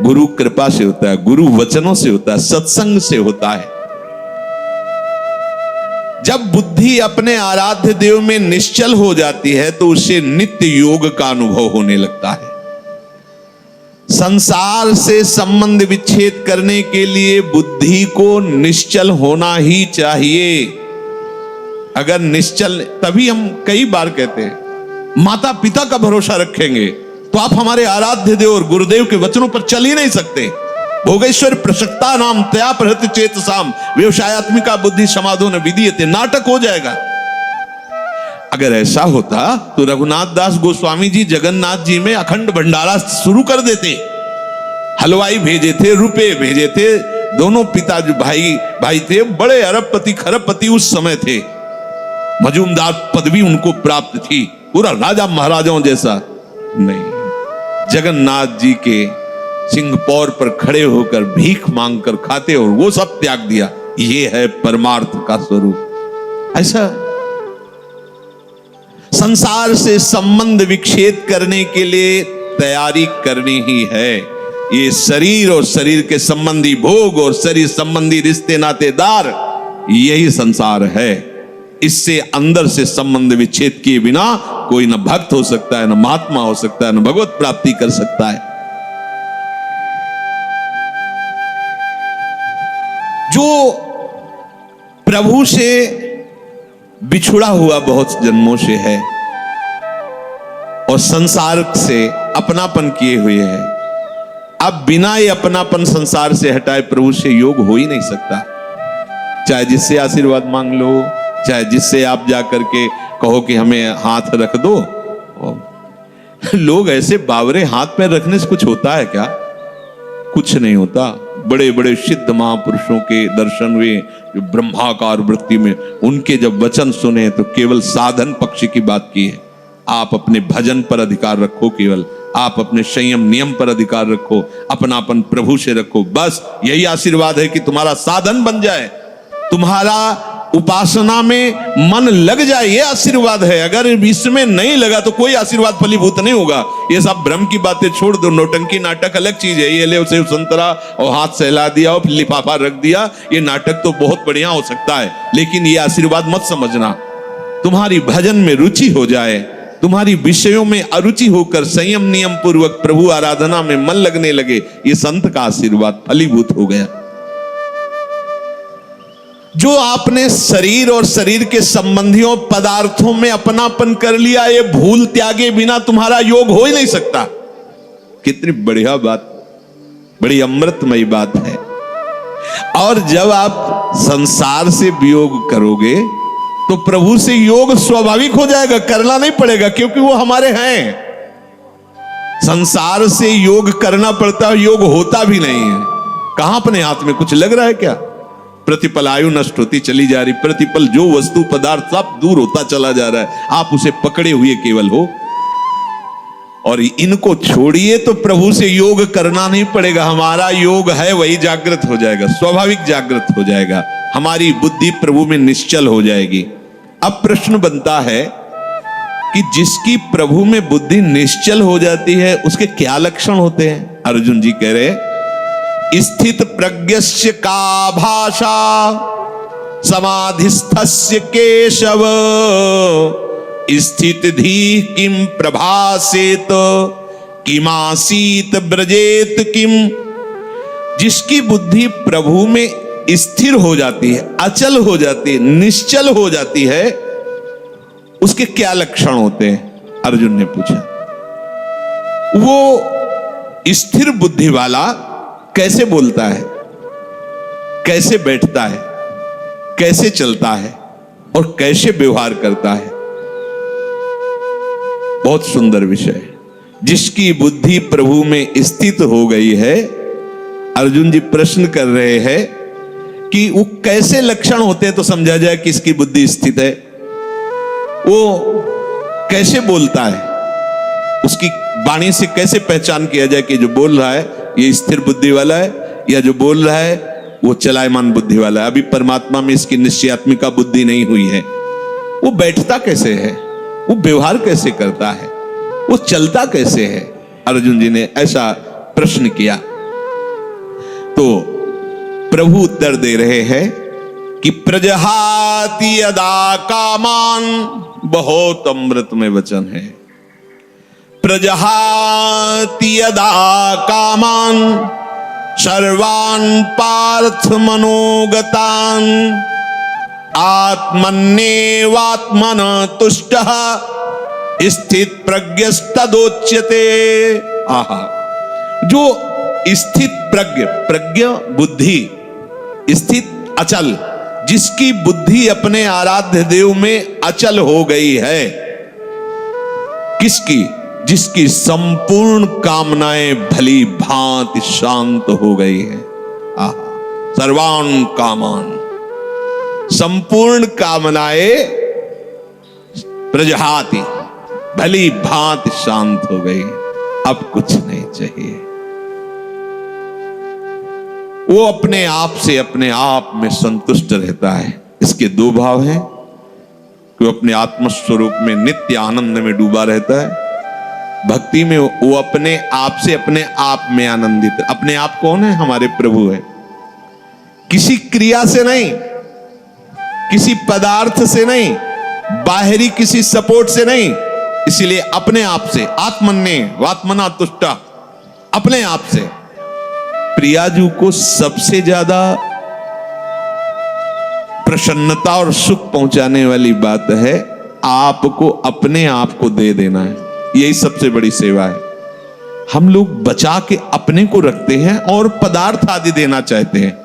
गुरु कृपा से होता है, गुरु वचनों से होता है, सत्संग से होता है। जब बुद्धि अपने आराध्य देव में निश्चल हो जाती है तो उसे नित्य योग का अनुभव होने लगता है। संसार से संबंध विच्छेद करने के लिए बुद्धि को निश्चल होना ही चाहिए। अगर निश्चल, तभी हम कई बार कहते हैं माता पिता का भरोसा रखेंगे तो आप हमारे आराध्य देव और गुरुदेव के वचनों पर चल ही नहीं सकते। भोगेश्वर प्रसक्ता नाम तया प्रहृत चेतसाम व्यवसायत्मिका बुद्धि समाधो न विधीयते, नाटक हो जाएगा। अगर ऐसा होता तो रघुनाथ दास गोस्वामी जी जगन्नाथ जी में अखंड भंडारा शुरू कर देते। हलवाई भेजे थे, रुपए भेजे थे, दोनों पिता जो भाई थे बड़े अरबपति खरबपति उस समय थे। मजूमदार पदवी उनको प्राप्त थी, पूरा राजा महाराजाओं जैसा नहीं। जगन्नाथ जी के सिंहपौर पर खड़े होकर भीख मांगकर खाते और वो सब त्याग दिया। ये है परमार्थ का स्वरूप। ऐसा संसार से संबंध विच्छेद करने के लिए तैयारी करनी ही है। ये शरीर और शरीर के संबंधी भोग और शरीर संबंधी रिश्ते नातेदार, यही संसार है। इससे अंदर से संबंध विच्छेद किए बिना कोई न भक्त हो सकता है, न महात्मा हो सकता है, न भगवत प्राप्ति कर सकता है। जो प्रभु से बिछुड़ा हुआ बहुत जन्मों से है और संसार से अपनापन किए हुए है, अब बिना ये अपनापन संसार से हटाए प्रभु से योग हो ही नहीं सकता। चाहे जिससे आशीर्वाद मांग लो, चाहे जिससे आप जाकर के कहो कि हमें हाथ रख दो। लोग ऐसे बावरे हाथ पैर रखने से कुछ होता है क्या? कुछ नहीं होता। बड़े बड़े सिद्ध महापुरुषों के दर्शन हुए जो ब्रह्माकार वृत्ति में, उनके जब वचन सुने तो केवल साधन पक्ष की बात की है। आप अपने भजन पर अधिकार रखो, केवल आप अपने संयम नियम पर अधिकार रखो, अपनापन प्रभु से रखो। बस यही आशीर्वाद है कि तुम्हारा साधन बन जाए, तुम्हारा उपासना में मन लग जाए, ये आशीर्वाद है। अगर इसमें नहीं लगा तो कोई आशीर्वाद फलीभूत नहीं होगा। ये सब भ्रम की बातें छोड़ दो। नौटंकी नाटक अलग चीज है। ये ले उसे संतरा और हाथ सहला दिया और लिफाफा रख दिया, ये नाटक तो बहुत बढ़िया हो सकता है, लेकिन ये आशीर्वाद मत समझना। तुम्हारी भजन में रुचि हो जाए, तुम्हारी विषयों में अरुचि होकर संयम नियम पूर्वक प्रभु आराधना में मन लगने लगे, ये संत का आशीर्वाद फलीभूत हो गया। जो आपने शरीर और शरीर के संबंधियों पदार्थों में अपनापन कर लिया, ये भूल त्यागे बिना तुम्हारा योग हो ही नहीं सकता। कितनी बढ़िया बात, बड़ी अमृतमयी बात है। और जब आप संसार से वियोग करोगे तो प्रभु से योग स्वाभाविक हो जाएगा, करना नहीं पड़ेगा, क्योंकि वो हमारे हैं। संसार से योग करना पड़ता है, योग होता भी नहीं है। कहां अपने हाथ में कुछ लग रहा है क्या? प्रतिपल आयु नष्ट होती चली जा रही, प्रतिपल जो वस्तु पदार्थ सब दूर होता चला जा रहा है, आप उसे पकड़े हुए केवल हो। और इनको छोड़िए तो प्रभु से योग करना नहीं पड़ेगा, हमारा योग है वही जागृत हो जाएगा, स्वाभाविक जागृत हो जाएगा। हमारी बुद्धि प्रभु में निश्चल हो जाएगी। अब प्रश्न बनता है कि जिसकी प्रभु में बुद्धि निश्चल हो जाती है उसके क्या लक्षण होते हैं? अर्जुन जी कह रहे, स्थित प्रज्ञस्य का भाषा समाधिस्थस्य केशव, स्थित धी किम प्रभासेत किमासीत ब्रजेत किम। जिसकी बुद्धि प्रभु में स्थिर हो जाती है, अचल हो जाती है, निश्चल हो जाती है, उसके क्या लक्षण होते हैं? अर्जुन ने पूछा। वो स्थिर बुद्धि वाला कैसे बोलता है, कैसे बैठता है, कैसे चलता है और कैसे व्यवहार करता है? बहुत सुंदर विषय। जिसकी बुद्धि प्रभु में स्थित हो गई है, अर्जुन जी प्रश्न कर रहे हैं कि वो कैसे लक्षण होते हैं तो समझा जाए कि इसकी बुद्धि स्थित है। वो कैसे बोलता है, उसकी वाणी से कैसे पहचान किया जाए कि जो बोल रहा है ये स्थिर बुद्धि वाला है, या जो बोल रहा है वो चलायमान बुद्धि वाला है। अभी परमात्मा में इसकी निश्चयात्मिका बुद्धि नहीं हुई है। वो बैठता कैसे है, वो व्यवहार कैसे करता है, वो चलता कैसे है? अर्जुन जी ने ऐसा प्रश्न किया तो प्रभु उत्तर दे रहे हैं कि प्रजहाति यदा कामान, बहुत अमृतमय वचन है। प्रजहाति यदा कामान सर्वान् पार्थ मनोगतान् आत्मन्येवात्मन तुष्टः स्थित प्रज्ञस्तदोच्यते। आहा, जो स्थित प्रज्ञ बुद्धि, स्थित अचल, जिसकी बुद्धि अपने आराध्य देव में अचल हो गई है। किसकी? जिसकी संपूर्ण कामनाएं भली भांति शांत हो गई है। सर्वान् कामान, संपूर्ण कामनाएं प्रजहाति, भली भांति शांत हो गई, अब कुछ नहीं चाहिए। वो अपने आप से अपने आप में संतुष्ट रहता है। इसके दो भाव हैं कि वो अपने आत्म स्वरूप में नित्य आनंद में डूबा रहता है। भक्ति में वो अपने आप से अपने आप में आनंदित। अपने आप कौन है? हमारे प्रभु है। किसी क्रिया से नहीं, किसी पदार्थ से नहीं, बाहरी किसी सपोर्ट से नहीं, इसीलिए अपने आप से, आत्मन्ने वात्मना तुष्टा, अपने आप से। प्रियाजू को सबसे ज्यादा प्रसन्नता और सुख पहुंचाने वाली बात है आपको अपने आप को दे देना है। यही सबसे बड़ी सेवा है। हम लोग बचा के अपने को रखते हैं और पदार्थ आदि देना चाहते हैं।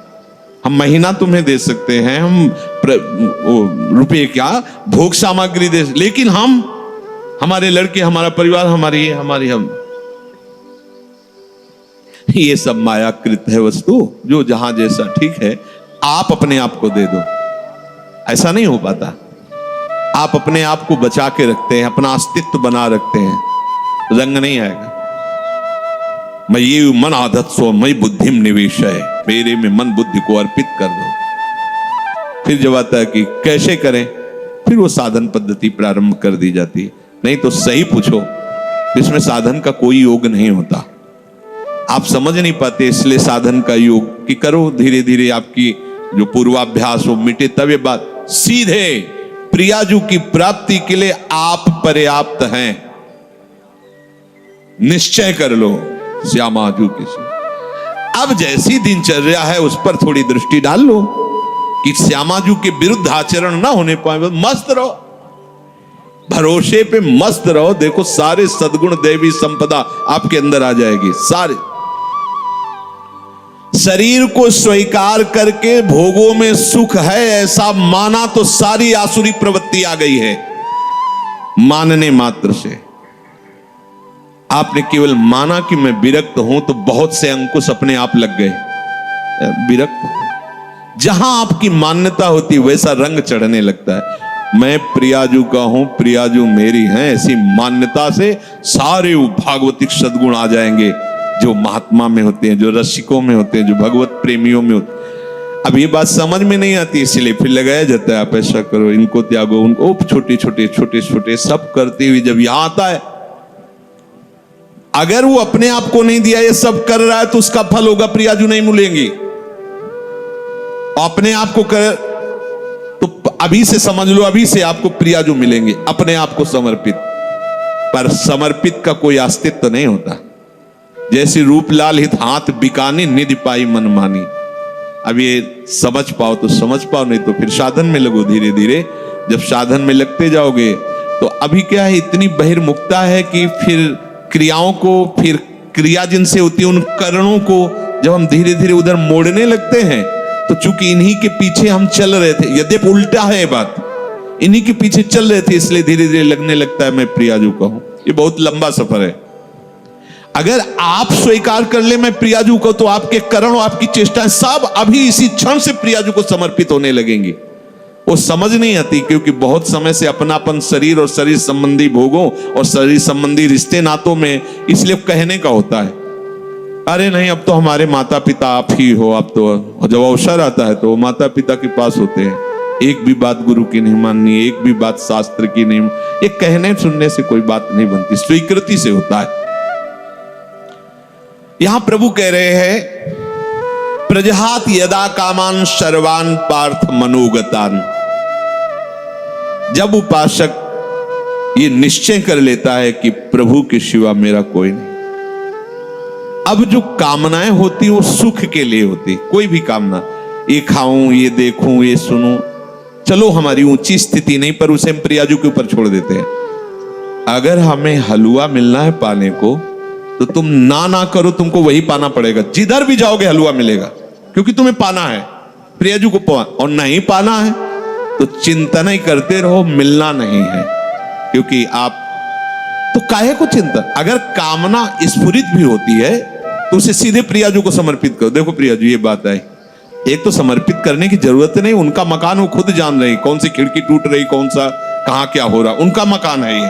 हम महीना तुम्हें दे सकते हैं, हम रुपए क्या भोग सामग्री दे, लेकिन हम, हमारे लड़के, हमारा परिवार, हमारी हम, ये सब मायाकृत है वस्तु, जो जहां जैसा ठीक है। आप अपने आप को दे दो, ऐसा नहीं हो पाता। आप अपने आप को बचा के रखते हैं, अपना अस्तित्व बना रखते हैं, रंग नहीं आएगा। मैं ये मन आदत सो मई बुद्धिम निवेश है, मेरे में मन बुद्धि को अर्पित कर दो। फिर जब आता है कि कैसे करें, फिर वो साधन पद्धति प्रारंभ कर दी जाती है। नहीं तो सही पूछो, इसमें साधन का कोई योग नहीं होता। आप समझ नहीं पाते, इसलिए साधन का योग कि करो, धीरे धीरे आपकी जो पूर्वाभ्यास हो मिटे, तब ये बात सीधे प्रियाजू की प्राप्ति के लिए आप पर्याप्त हैं। निश्चय कर लो श्यामाजू की। अब जैसी दिनचर्या है उस पर थोड़ी दृष्टि डाल लो कि श्यामाजू के विरुद्ध आचरण ना होने पाए। मस्त रहो, भरोसे पे मस्त रहो। देखो सारे सद्गुण देवी संपदा आपके अंदर आ जाएगी। सारे शरीर को स्वीकार करके भोगों में सुख है ऐसा माना तो सारी आसुरी प्रवृत्ति आ गई है। मानने मात्र से आपने केवल माना कि मैं विरक्त हूं तो बहुत से अंकुश अपने आप लग गए। विरक्त जहां आपकी मान्यता होती वैसा रंग चढ़ने लगता है। मैं प्रियाजू का हूं, प्रियाजू मेरी हैं, ऐसी मान्यता से सारे भागवतिक सद्गुण आ जाएंगे जो महात्मा में होते हैं, जो रसिकों में होते हैं, जो भगवत प्रेमियों में होते हैं। अब ये बात समझ में नहीं आती, इसलिए फिर लगाया जाता है आप ऐसा करो, इनको त्यागो, उनको छोटे छोटे सब करते हुए जब यहां आता है, अगर वो अपने आप को नहीं दिया, ये सब कर रहा है तो उसका फल होगा प्रियाजू नहीं मिलेंगी। अपने आप को कर तो अभी से समझ लो, अभी से आपको प्रियाजू मिलेंगे, अपने आप को समर्पित। पर समर्पित का कोई अस्तित्व नहीं होता। जैसे रूपलाल हित हाथ बिकाने निधि पाई मन मानी। अब ये समझ पाओ तो समझ पाओ, नहीं तो फिर साधन में लगो। धीरे धीरे जब साधन में लगते जाओगे तो अभी क्या है, इतनी बहिर्मुखता है कि फिर क्रियाओं को, फिर क्रिया जिनसे होती है उन करणों को जब हम धीरे धीरे उधर मोड़ने लगते हैं, तो चूंकि इन्हीं के पीछे हम चल रहे थे, यद्यपि उल्टा है बात, इन्हीं के पीछे चल रहे थे, इसलिए धीरे धीरे लगने लगता है मैं प्रियाजू का हूं। ये बहुत लंबा सफर है। अगर आप स्वीकार कर ले मैं प्रियाजू को, तो आपके करण और आपकी चेष्टाएं सब अभी इसी क्षण से प्रियाजू को समर्पित होने लगेंगी। वो समझ नहीं आती, क्योंकि बहुत समय से अपनापन शरीर और शरीर संबंधी भोगों और शरीर संबंधी रिश्ते नातों में, इसलिए कहने का होता है अरे नहीं अब तो हमारे माता पिता आप ही हो। अब तो जब अवसर आता है तो माता पिता के पास होते हैं, एक भी बात गुरु की नहीं माननी, एक भी बात शास्त्र की नहीं। ये कहने सुनने से कोई बात नहीं बनती, स्वीकृति से होता है। यहां प्रभु कह रहे हैं प्रजहात यदा कामान सर्वान पार्थ मनोगतान। जब उपासक ये निश्चय कर लेता है कि प्रभु के सिवा मेरा कोई नहीं, अब जो कामनाएं होती वो सुख के लिए होती। कोई भी कामना, ये खाऊं, ये देखूं, ये सुनूं, चलो हमारी ऊंची स्थिति नहीं, पर उसे हम प्रियाजू के ऊपर छोड़ देते हैं। अगर हमें हलवा मिलना है पाने को, तो तुम ना करो, तुमको वही पाना पड़ेगा। जिधर भी जाओगे हलवा मिलेगा, क्योंकि तुम्हें पाना है प्रियाजू को। और नहीं पाना है तो चिंतन ही करते रहो, मिलना नहीं है। क्योंकि आप तो काहे को चिंतन, अगर कामना स्फुरित भी होती है तो उसे सीधे प्रियाजू को समर्पित करो। देखो प्रियाजू ये बात है, एक तो समर्पित करने की जरूरत नहीं, उनका मकान वो खुद जान रही, कौन सी खिड़की टूट रही, कौन सा कहां क्या हो रहा, उनका मकान है ये।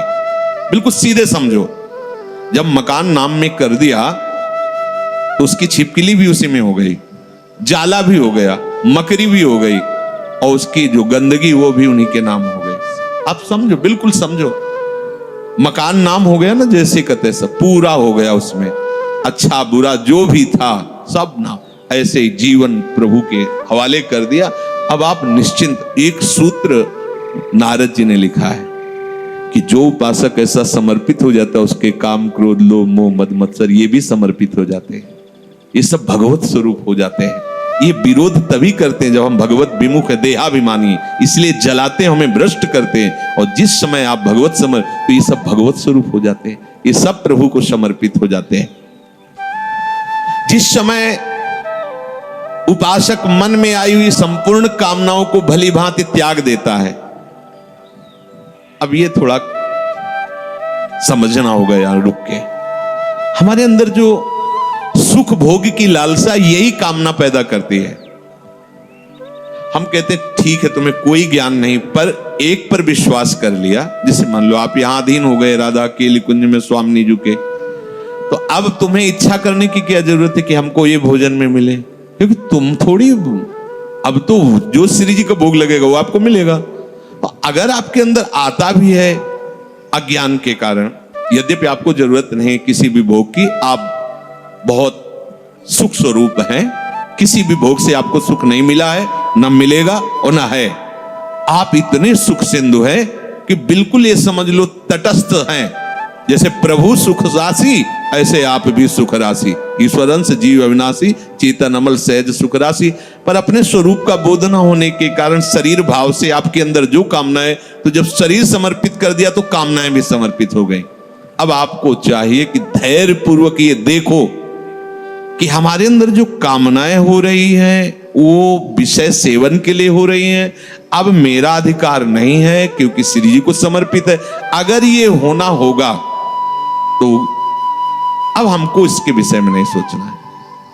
बिल्कुल सीधे समझो, जब मकान नाम में कर दिया तो उसकी छिपकली भी उसी में हो गई, जाला भी हो गया, मकड़ी भी हो गई, और उसकी जो गंदगी वो भी उन्हीं के नाम हो गई। आप समझो, बिल्कुल समझो, मकान नाम हो गया ना, जैसे कहते सब पूरा हो गया उसमें, अच्छा बुरा जो भी था सब नाम। ऐसे ही जीवन प्रभु के हवाले कर दिया। अब आप निश्चिंत। एक सूत्र नारद जी ने लिखा है कि जो उपासक ऐसा समर्पित हो जाता है, उसके काम क्रोध लोभ मोह मद मत्सर ये भी समर्पित हो जाते हैं, ये सब भगवत स्वरूप हो जाते हैं। ये विरोध तभी करते हैं जब हम भगवत विमुख है, देहाभिमानी, इसलिए जलाते हैं, हमें भ्रष्ट करते हैं। और जिस समय आप भगवत समर्प, तो ये सब भगवत स्वरूप हो जाते हैं, ये सब प्रभु को समर्पित हो जाते हैं। जिस समय उपासक मन में आई हुई संपूर्ण कामनाओं को भली भांति त्याग देता है, अब ये थोड़ा समझना होगा यार, रुक के। हमारे अंदर जो सुख भोग की लालसा यही कामना पैदा करती है। हम कहते हैं ठीक है तुम्हें कोई ज्ञान नहीं, पर एक पर विश्वास कर लिया, जैसे मान लो आप यहां अधीन हो गए राधा के कुंज में स्वामी जी के, तो अब तुम्हें इच्छा करने की क्या जरूरत है कि हमको ये भोजन में मिले, क्योंकि तुम थोड़ी, अब तो जो श्री जी का भोग लगेगा वो आपको मिलेगा। अगर आपके अंदर आता भी है अज्ञान के कारण, यद्यपि आपको जरूरत नहीं किसी भी भोग की, आप बहुत सुख स्वरूप हैं, किसी भी भोग से आपको सुख नहीं मिला है, ना मिलेगा और ना है। आप इतने सुख सिंधु हैं कि बिल्कुल ये समझ लो तटस्थ हैं। जैसे प्रभु सुख राशि, ऐसे आप भी सुख राशि। ईश्वरंश जीव अविनाशी, चेतन अमल सहज सुख राशि। पर अपने स्वरूप का बोध न होने के कारण शरीर भाव से आपके अंदर जो कामनाएं, तो जब शरीर समर्पित कर दिया तो कामनाएं भी समर्पित हो गई। अब आपको चाहिए कि धैर्य पूर्वक ये देखो कि हमारे अंदर जो कामनाएं हो रही हैं वो विषय सेवन के लिए हो रही हैं। अब मेरा अधिकार नहीं है क्योंकि श्री जी को समर्पित है। अगर ये होना होगा तो अब हमको इसके विषय में नहीं सोचना है,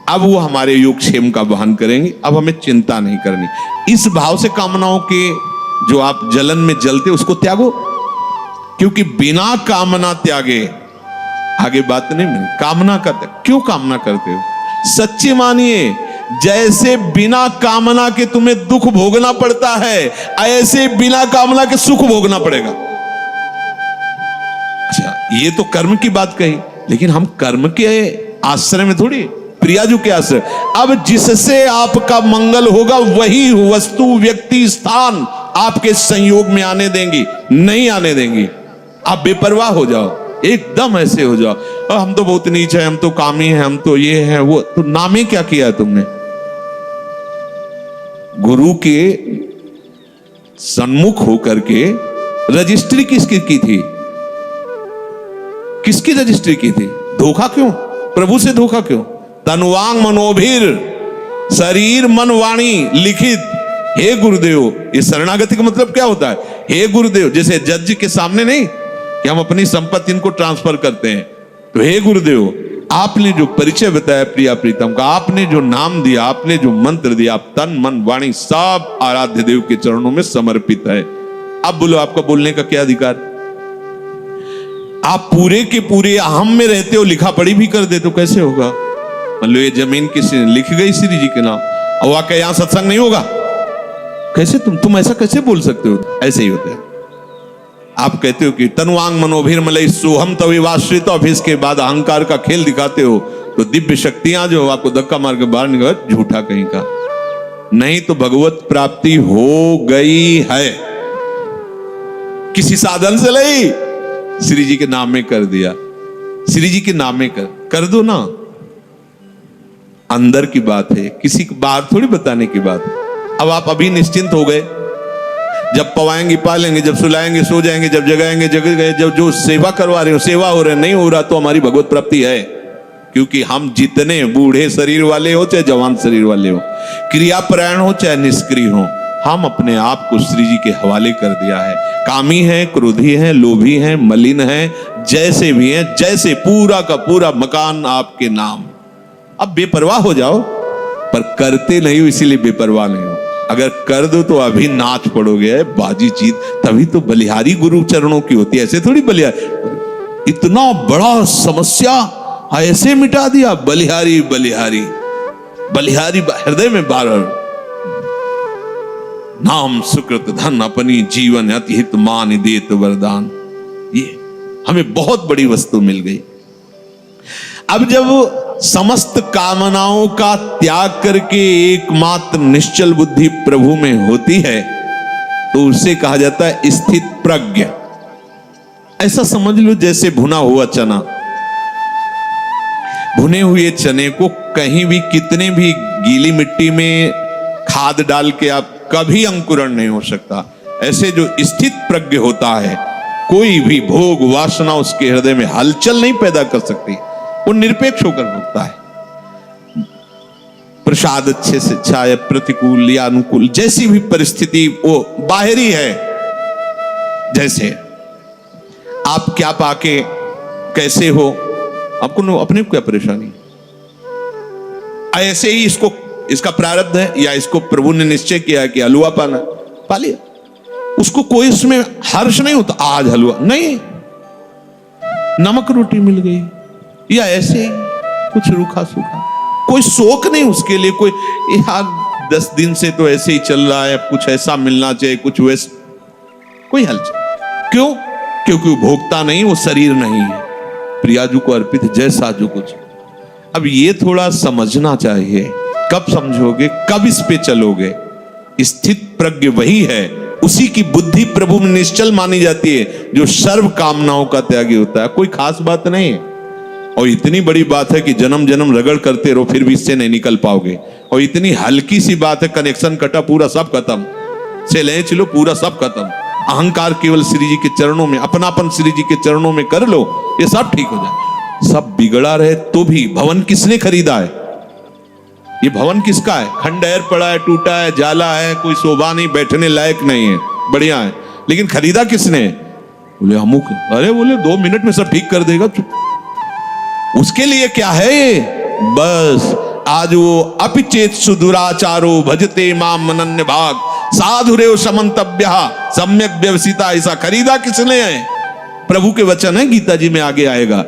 अब वो हमारे योगक्षेम का वहन करेंगे, अब हमें चिंता नहीं करनी। इस भाव से कामनाओं के जो आप जलन में जलते उसको त्यागो, क्योंकि बिना कामना त्यागे आगे बात नहीं मिली। कामना करते क्यों, कामना करते हो सच्ची मानिए, जैसे बिना कामना के तुम्हें दुख भोगना पड़ता है, ऐसे बिना कामना के सुख भोगना पड़ेगा। अच्छा, ये तो कर्म की बात कही, लेकिन हम कर्म के आश्रय में थोड़ी, प्रियाजू के आश्रय। अब जिससे आपका मंगल होगा वही वस्तु व्यक्ति स्थान आपके संयोग में आने देंगी, नहीं आने देंगी। आप बेपरवाह हो जाओ, एकदम ऐसे हो जाओ, हम तो बहुत नीच है, हम तो कामी है, हम तो ये है वो, तो नामे क्या किया तुमने? गुरु के सन्मुख होकर के रजिस्ट्री किसकी की थी? किसकी रजिस्ट्री की थी? धोखा क्यों? प्रभु से धोखा क्यों? तनुवांग मनोभिर, शरीर मन वाणी लिखित, हे गुरुदेव। ये शरणागति का मतलब क्या होता है? हे गुरुदेव, जैसे जज के सामने नहीं कि हम अपनी संपत्ति इनको ट्रांसफर करते हैं, तो हे गुरुदेव आपने जो परिचय बताया प्रिया प्रीतम का, आपने जो नाम दिया, आपने जो मंत्र दिया, आप तन मन वाणी सब आराध्य देव के चरणों में समर्पित है। अब बोलो आपका बोलने का क्या अधिकार? आप पूरे के पूरे अहम में रहते हो, लिखा पढ़ी भी कर दे तो कैसे होगा? मान लो ये जमीन किसी ने लिख गई श्री जी के नाम, और वाकई यहां सत्संग नहीं होगा, कैसे तुम ऐसा कैसे बोल सकते हो? ऐसे ही होता है। आप कहते हो कि तनुवांग मनोभिर मलय सोहम तविवाश्रित, और फिर इसके बाद अहंकार का खेल दिखाते हो, तो दिव्य शक्तियां जो आपको धक्का मार के बाहर निकल, झूठा कहीं का। नहीं तो भगवत प्राप्ति हो गई है, किसी साधन से नहीं, श्री जी के नाम में कर दिया। श्री जी के नाम में कर दो ना, अंदर की बात है, किसी को बाहर थोड़ी बताने की बात। अब आप अभी निश्चिंत हो गए, जब पवाएंगे पालेंगे, जब सुलाएंगे सो जाएंगे, जब जगाएंगे जग गए, जब जो सेवा करवा रहे हो सेवा हो रहे, नहीं हो रहा तो हमारी भगवत प्राप्ति है। क्योंकि हम जितने बूढ़े शरीर वाले हो चाहे जवान शरीर वाले हो, क्रियापरायण हो चाहे निष्क्रिय हो, हम अपने आप को श्री जी के हवाले कर दिया है। कामी है, क्रोधी है, लोभी है, मलिन है, जैसे भी है, जैसे पूरा का पूरा मकान आपके नाम। अब बेपरवाह हो जाओ, पर करते नहीं हो इसीलिए बेपरवाह नहीं हो। अगर कर दो तो अभी नाच पड़ोगे बाजी जीत, तभी तो बलिहारी गुरु चरणों की होती है, ऐसे थोड़ी बलिहारी। इतना बड़ा समस्या ऐसे मिटा दिया, बलिहारी बलिहारी बलिहारी हृदय में बार नाम सुकृत धन अपनी जीवन अति हित मान देत वरदान। ये हमें बहुत बड़ी वस्तु मिल गई। अब जब समस्त कामनाओं का त्याग करके एकमात्र निश्चल बुद्धि प्रभु में होती है तो उसे कहा जाता है स्थित प्रज्ञ। ऐसा समझ लो जैसे भुना हुआ चना, भुने हुए चने को कहीं भी कितने भी गीली मिट्टी में खाद डाल के आप कभी अंकुरण नहीं हो सकता। ऐसे जो स्थित प्रज्ञ होता है, कोई भी भोग वासना उसके हृदय में हलचल नहीं पैदा कर सकती, वो निरपेक्ष होकर भोगता है। प्रसाद अच्छे से अच्छा या प्रतिकूल या अनुकूल, जैसी भी परिस्थिति वो बाहरी है। जैसे आप क्या पाके कैसे हो, आपको अपने को क्या परेशानी, ऐसे ही इसका प्रारब्ध है या इसको प्रभु ने निश्चय किया कि हलवा पाना, पा लिया। उसको कोई इसमें हर्ष नहीं होता आज हलवा नहीं, नमक रोटी मिल गई या ऐसे ही कुछ रूखा सूखा, कोई शोक नहीं उसके लिए, कोई यार 10 दिन से तो ऐसे ही चल रहा है, कुछ ऐसा मिलना चाहिए, कुछ वैसा, कोई हलचल। क्यों? क्योंकि वो भोगता नहीं, वो शरीर नहीं है, प्रियाजू को अर्पित जैसा जो कुछ। अब ये थोड़ा समझना चाहिए, कब समझोगे, कब इस पे चलोगे। स्थित प्रज्ञ वही है, उसी की बुद्धि प्रभु में निश्चल मानी जाती है, जो सर्व कामनाओं का त्यागी होता है। कोई खास बात नहीं है, और इतनी बड़ी बात है कि जन्म जन्म रगड़ करते रहो फिर भी इससे नहीं निकल पाओगे। और इतनी हल्की सी बात है, कनेक्शन कटा पूरा सब खत्म, से ले चलो पूरा सब खत्म। अहंकार केवल श्री जी के चरणों में, अपनापन श्री जी के चरणों में कर लो, ये सब ठीक हो जाए। सब बिगड़ा रहे तो भी भवन किसने खरीदा है? ये भवन किसका है? खंडहर पड़ा है, टूटा है, जाला है, कोई शोभा नहीं, बैठने लायक नहीं है, बढ़िया है, लेकिन खरीदा किसने? बोले अमुक। अरे बोले 2 मिनट में सब ठीक कर देगा। उसके लिए क्या है ये? बस आज वो अपिचेत सुदुराचारो भजते माम मनन्य भाग साधुरेव समन्तव्य सम्यक व्यवसिता। ऐसा खरीदा किसने है? प्रभु के वचन है, गीता जी में आगे आएगा।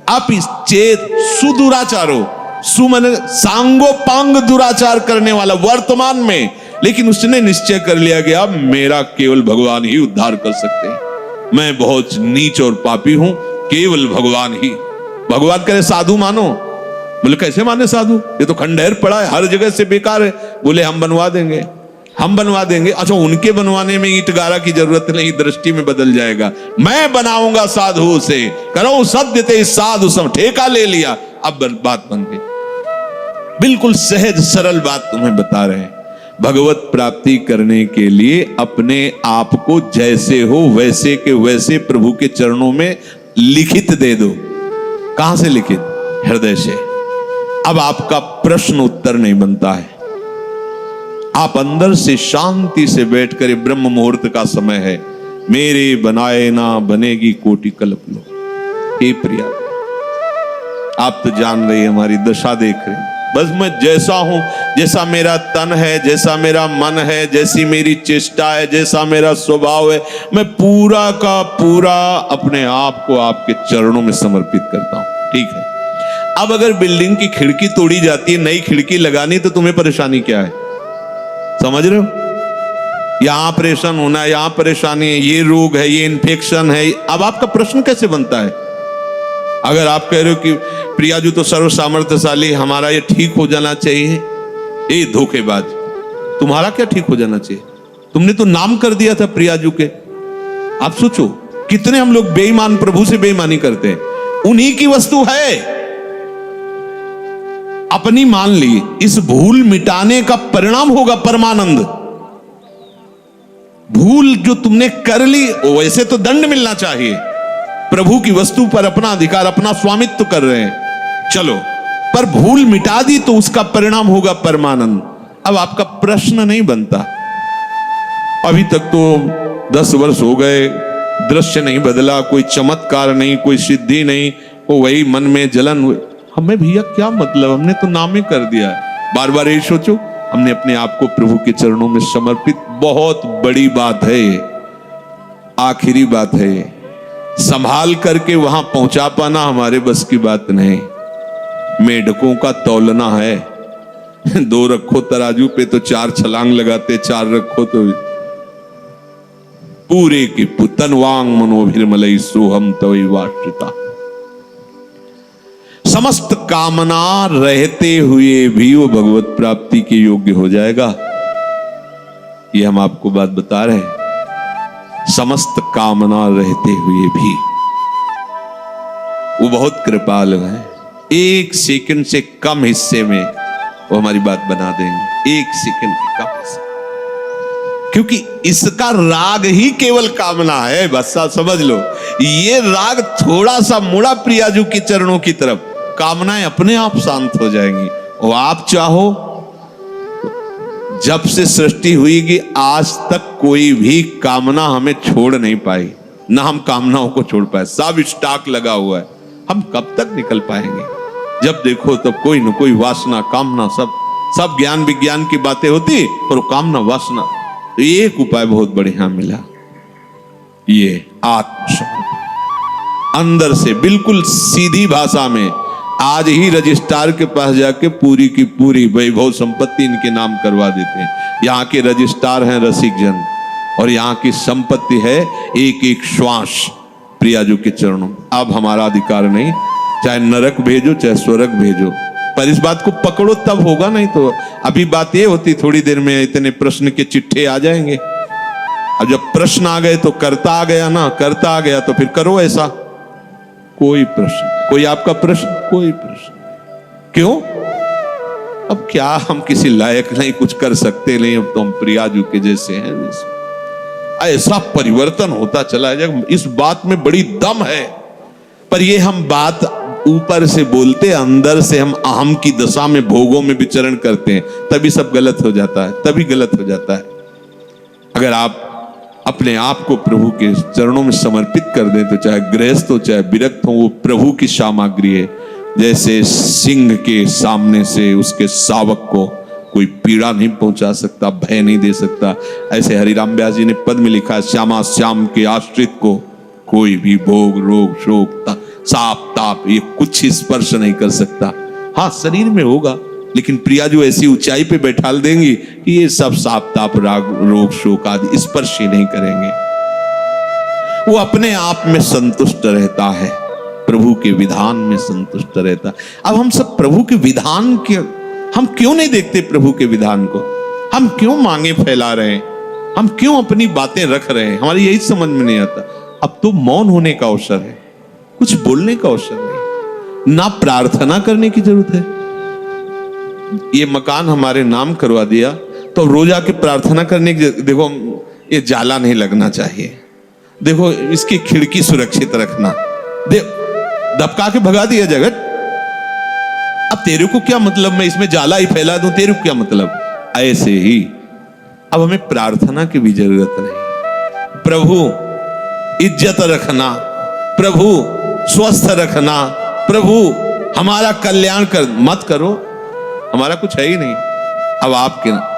अपिचेत सुदुराचारो, सुमन सांगोपांग दुराचार करने वाला वर्तमान में, लेकिन उसने निश्चय कर लिया कि अब मेरा केवल भगवान ही उद्धार कर सकते हैं, मैं बहुत नीच और पापी हूं, केवल भगवान ही। भगवान करे साधु मानो, बोले कैसे माने साधु, ये तो खंडहर पड़ा है, हर जगह से बेकार है। बोले हम बनवा देंगे, हम बनवा देंगे। अच्छा, उनके बनवाने में ईंट गारा की जरूरत नहीं, दृष्टि में बदल जाएगा। मैं बनाऊंगा साधु से, करो सत्य ते साधु सब, ठेका ले लिया, अब बात बन गई। बिल्कुल सहज सरल बात तुम्हें बता रहे हैं। भगवत प्राप्ति करने के लिए अपने आप को जैसे हो वैसे के वैसे प्रभु के चरणों में लिखित दे दो। कहां से लिखित? हृदय से। अब आपका प्रश्न उत्तर नहीं बनता है, आप अंदर से शांति से बैठकर, ब्रह्म मुहूर्त का समय है, मेरे बनाए ना बनेगी कोटि कल्प लो। हे प्रिया, आप तो जान रही है, हमारी दशा देख रहे हैं। बस मैं जैसा हूं, जैसा मेरा तन है, जैसा मेरा मन है, जैसी मेरी चेष्टा है, जैसा मेरा स्वभाव है, मैं पूरा का पूरा अपने आप को आपके चरणों में समर्पित करता हूं। ठीक है, अब अगर बिल्डिंग की खिड़की तोड़ी जाती है, नई खिड़की लगानी, तो तुम्हें परेशानी क्या है? समझ रहे हो? यहां ऑपरेशन होना है, यहां परेशानी है, ये रोग है, ये इन्फेक्शन है। अब आपका प्रश्न कैसे बनता है? अगर आप कह रहे हो कि प्रियाजू तो सर्व सामर्थ्यशाली, हमारा ये ठीक हो जाना चाहिए, ये धोखेबाज, तुम्हारा क्या ठीक हो जाना चाहिए? तुमने तो नाम कर दिया था प्रियाजू के। आप सोचो कितने हम लोग बेईमान, प्रभु से बेईमानी करते हैं। उन्हीं की वस्तु है, अपनी मान ली। इस भूल मिटाने का परिणाम होगा परमानंद। भूल जो तुमने कर ली, वैसे तो दंड मिलना चाहिए। प्रभु की वस्तु पर अपना अधिकार, अपना स्वामित्व कर रहे हैं, चलो, पर भूल मिटा दी तो उसका परिणाम होगा परमानंद। अब आपका प्रश्न नहीं बनता। अभी तक तो 10 वर्ष हो गए, दृश्य नहीं बदला, कोई चमत्कार नहीं, कोई सिद्धि नहीं, वो वही मन में जलन हुई। हमें भैया क्या मतलब, हमने तो नाम ही कर दिया है। बार बार यही सोचो हमने अपने आप को प्रभु के चरणों में समर्पित, बहुत बड़ी बात है ये, आखिरी बात है ये। संभाल करके वहां पहुंचा पाना हमारे बस की बात नहीं। मेढकों का तौलना है, 2 रखो तराजू पे तो 4 छलांग लगाते, 4 रखो तो पूरे की तनवांग मनोभिर्मलई सोहम तवै वाश्रिता। समस्त कामना रहते हुए भी वो भगवत प्राप्ति के योग्य हो जाएगा। ये हम आपको बात बता रहे हैं। समस्त कामना रहते हुए भी वो बहुत कृपालु है। 1 सेकंड से कम हिस्से में वो हमारी बात बना देंगे, 1 सेकंड के कम हिस्से, क्योंकि इसका राग ही केवल कामना है। बस आप समझ लो, ये राग थोड़ा सा मुड़ा प्रियाजू के चरणों की तरफ, कामनाएं अपने आप शांत हो जाएंगी। और आप चाहो, जब से सृष्टि हुई कि आज तक कोई भी कामना हमें छोड़ नहीं पाई, ना हम कामनाओं को छोड़ पाए। सब स्टॉक लगा हुआ है, हम कब तक निकल पाएंगे? जब देखो तब कोई न कोई वासना, कामना, सब ज्ञान विज्ञान की बातें होती, पर कामना वासना। तो एक उपाय बहुत बढ़िया मिला, ये आत्मसमर्पण। अंदर से बिल्कुल सीधी भाषा में आज ही रजिस्ट्रार के पास जाके पूरी की पूरी वैभव संपत्ति इनके नाम करवा देते हैं। यहाँ के रजिस्ट्रार हैं रसिक जन, और यहाँ की संपत्ति है एक एक श्वास प्रियाजू के चरणों। अब हमारा अधिकार नहीं, चाहे नरक भेजो चाहे स्वर्ग भेजो, पर इस बात को पकड़ो तब होगा, नहीं तो अभी बात ये होती थोड़ी देर में इतने प्रश्न के चिट्ठे आ जाएंगे। अब जब प्रश्न आ गए तो करता आ गया ना, करता आ गया तो फिर करो ऐसा। कोई प्रश्न, कोई आपका प्रश्न, कोई प्रश्न क्यों? अब क्या हम किसी लायक नहीं, कुछ कर सकते नहीं, अब तो हम प्रियाजू के जैसे हैं। ऐसा परिवर्तन होता चला जाएगा, इस बात में बड़ी दम है। पर ये हम बात ऊपर से बोलते, अंदर से हम अहम की दशा में, भोगों में विचरण करते हैं, तभी सब गलत हो जाता है, तभी गलत हो जाता है। अगर आप अपने आप को प्रभु के चरणों में समर्पित कर दें, तो चाहे गृहस्थ हो चाहे विरक्त हो, वो प्रभु की सामग्री है। जैसे सिंह के सामने से उसके शावक को कोई पीड़ा नहीं पहुंचा सकता, भय नहीं दे सकता, ऐसे हरिराम व्यास जी ने पद में लिखा है, श्यामा श्याम के आश्रित को कोई भी भोग रोग शोक साप ताप ये कुछ स्पर्श नहीं कर सकता। हाँ, शरीर में होगा, लेकिन प्रियाजू ऐसी ऊंचाई पे बैठाल देंगी कि ये सब साप ताप राग रोग शोक आदि स्पर्श ही नहीं करेंगे। वो अपने आप में संतुष्ट रहता है, प्रभु के विधान में संतुष्ट रहता है। अब हम सब प्रभु के विधान के, हम क्यों नहीं देखते प्रभु के विधान को? हम क्यों मांगे फैला रहे हैं? हम क्यों अपनी बातें रख रहे हैं? हमारी यही समझ में नहीं आता। अब तो मौन होने का अवसर है, कुछ बोलने का अवसर नहीं, ना प्रार्थना करने की जरूरत है। ये मकान हमारे नाम करवा दिया तो रोजा के प्रार्थना करने की, देखो ये जाला नहीं लगना चाहिए, देखो इसकी खिड़की सुरक्षित रखना, दबका के भगा दिया जाएगा। अब तेरे को क्या मतलब, मैं इसमें जाला ही फैला दूं, तेरे को क्या मतलब? ऐसे ही अब हमें प्रार्थना की भी जरूरत नहीं। प्रभु इज्जत रखना, प्रभु स्वस्थ रखना, प्रभु हमारा कल्याण कर मत करो, हमारा कुछ है ही नहीं।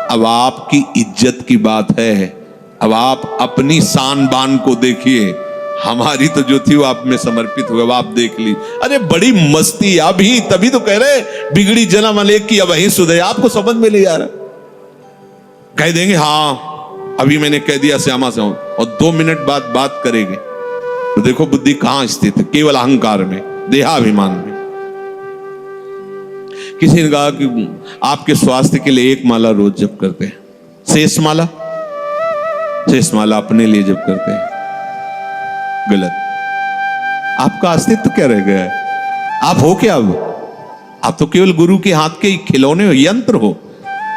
अब आपकी इज्जत की बात है, अब आप अपनी शान बान को देखिए। हमारी तो जो थी वो आप में समर्पित हुआ, अब आप देख ली। अरे बड़ी मस्ती, अभी तभी तो कह रहे बिगड़ी जन्म अनेक की अब वही सुधे। आपको समझ में नहीं आ रहा, कह देंगे हाँ अभी मैंने कह दिया श्यामा से, और 2 मिनट बाद बात करेंगे तो देखो बुद्धि कहां स्थित है, केवल अहंकार में, देहाभिमान में। किसी ने कहा कि आपके स्वास्थ्य के लिए 1 माला रोज जप करते हैं, शेष माला अपने लिए जप करते हैं। गलत। आपका अस्तित्व क्या रह गया है? आप हो क्या? अब आप तो केवल गुरु के हाथ के खिलौने हो, यंत्र हो,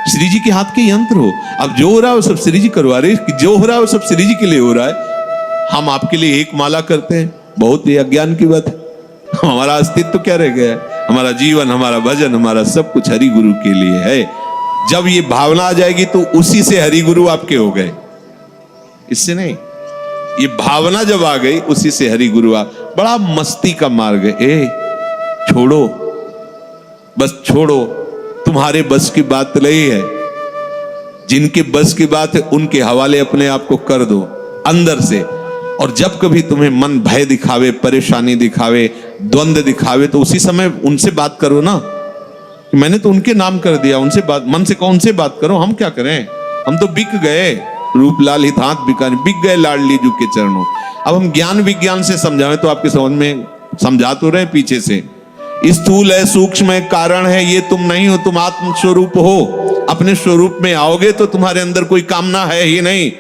श्री जी के हाथ के यंत्र हो। अब जो हो रहा है वो सब श्री जी करवा रहे, जो हो रहा है वो सब श्री जी के लिए हो रहा है। हम आपके लिए 1 माला करते हैं, बहुत ही अज्ञान की बात है। हमारा अस्तित्व क्या रह गया है? हमारा जीवन, हमारा भजन, हमारा सब कुछ हरि गुरु के लिए है। जब ये भावना आ जाएगी तो उसी से हरि गुरु आपके हो गए, इससे नहीं। ये भावना जब आ गई उसी से हरि गुरु आ। बड़ा मस्ती का मार्ग है। छोड़ो, बस छोड़ो, तुम्हारे बस की बात नहीं है। जिनके बस की बात है उनके हवाले अपने आप को कर दो अंदर से। और जब कभी तुम्हें मन भय दिखावे, परेशानी दिखावे, द्वंद्व दिखावे, तो उसी समय उनसे बात करो ना। मैंने तो उनके नाम कर दिया, उनसे बात, मन से कौन से बात करो, हम क्या करें, हम तो बिक गए, रूपलाल हित हाथ बिकाने, बिक गए लाडली जू के चरणों। अब हम ज्ञान विज्ञान से समझाएं तो आपके समझ में समझा तो रहे पीछे से। स्थूल है, सूक्ष्म है, कारण है, ये तुम नहीं हो, तुम आत्म स्वरूप हो। अपने स्वरूप में आओगे तो तुम्हारे अंदर कोई कामना है ही नहीं।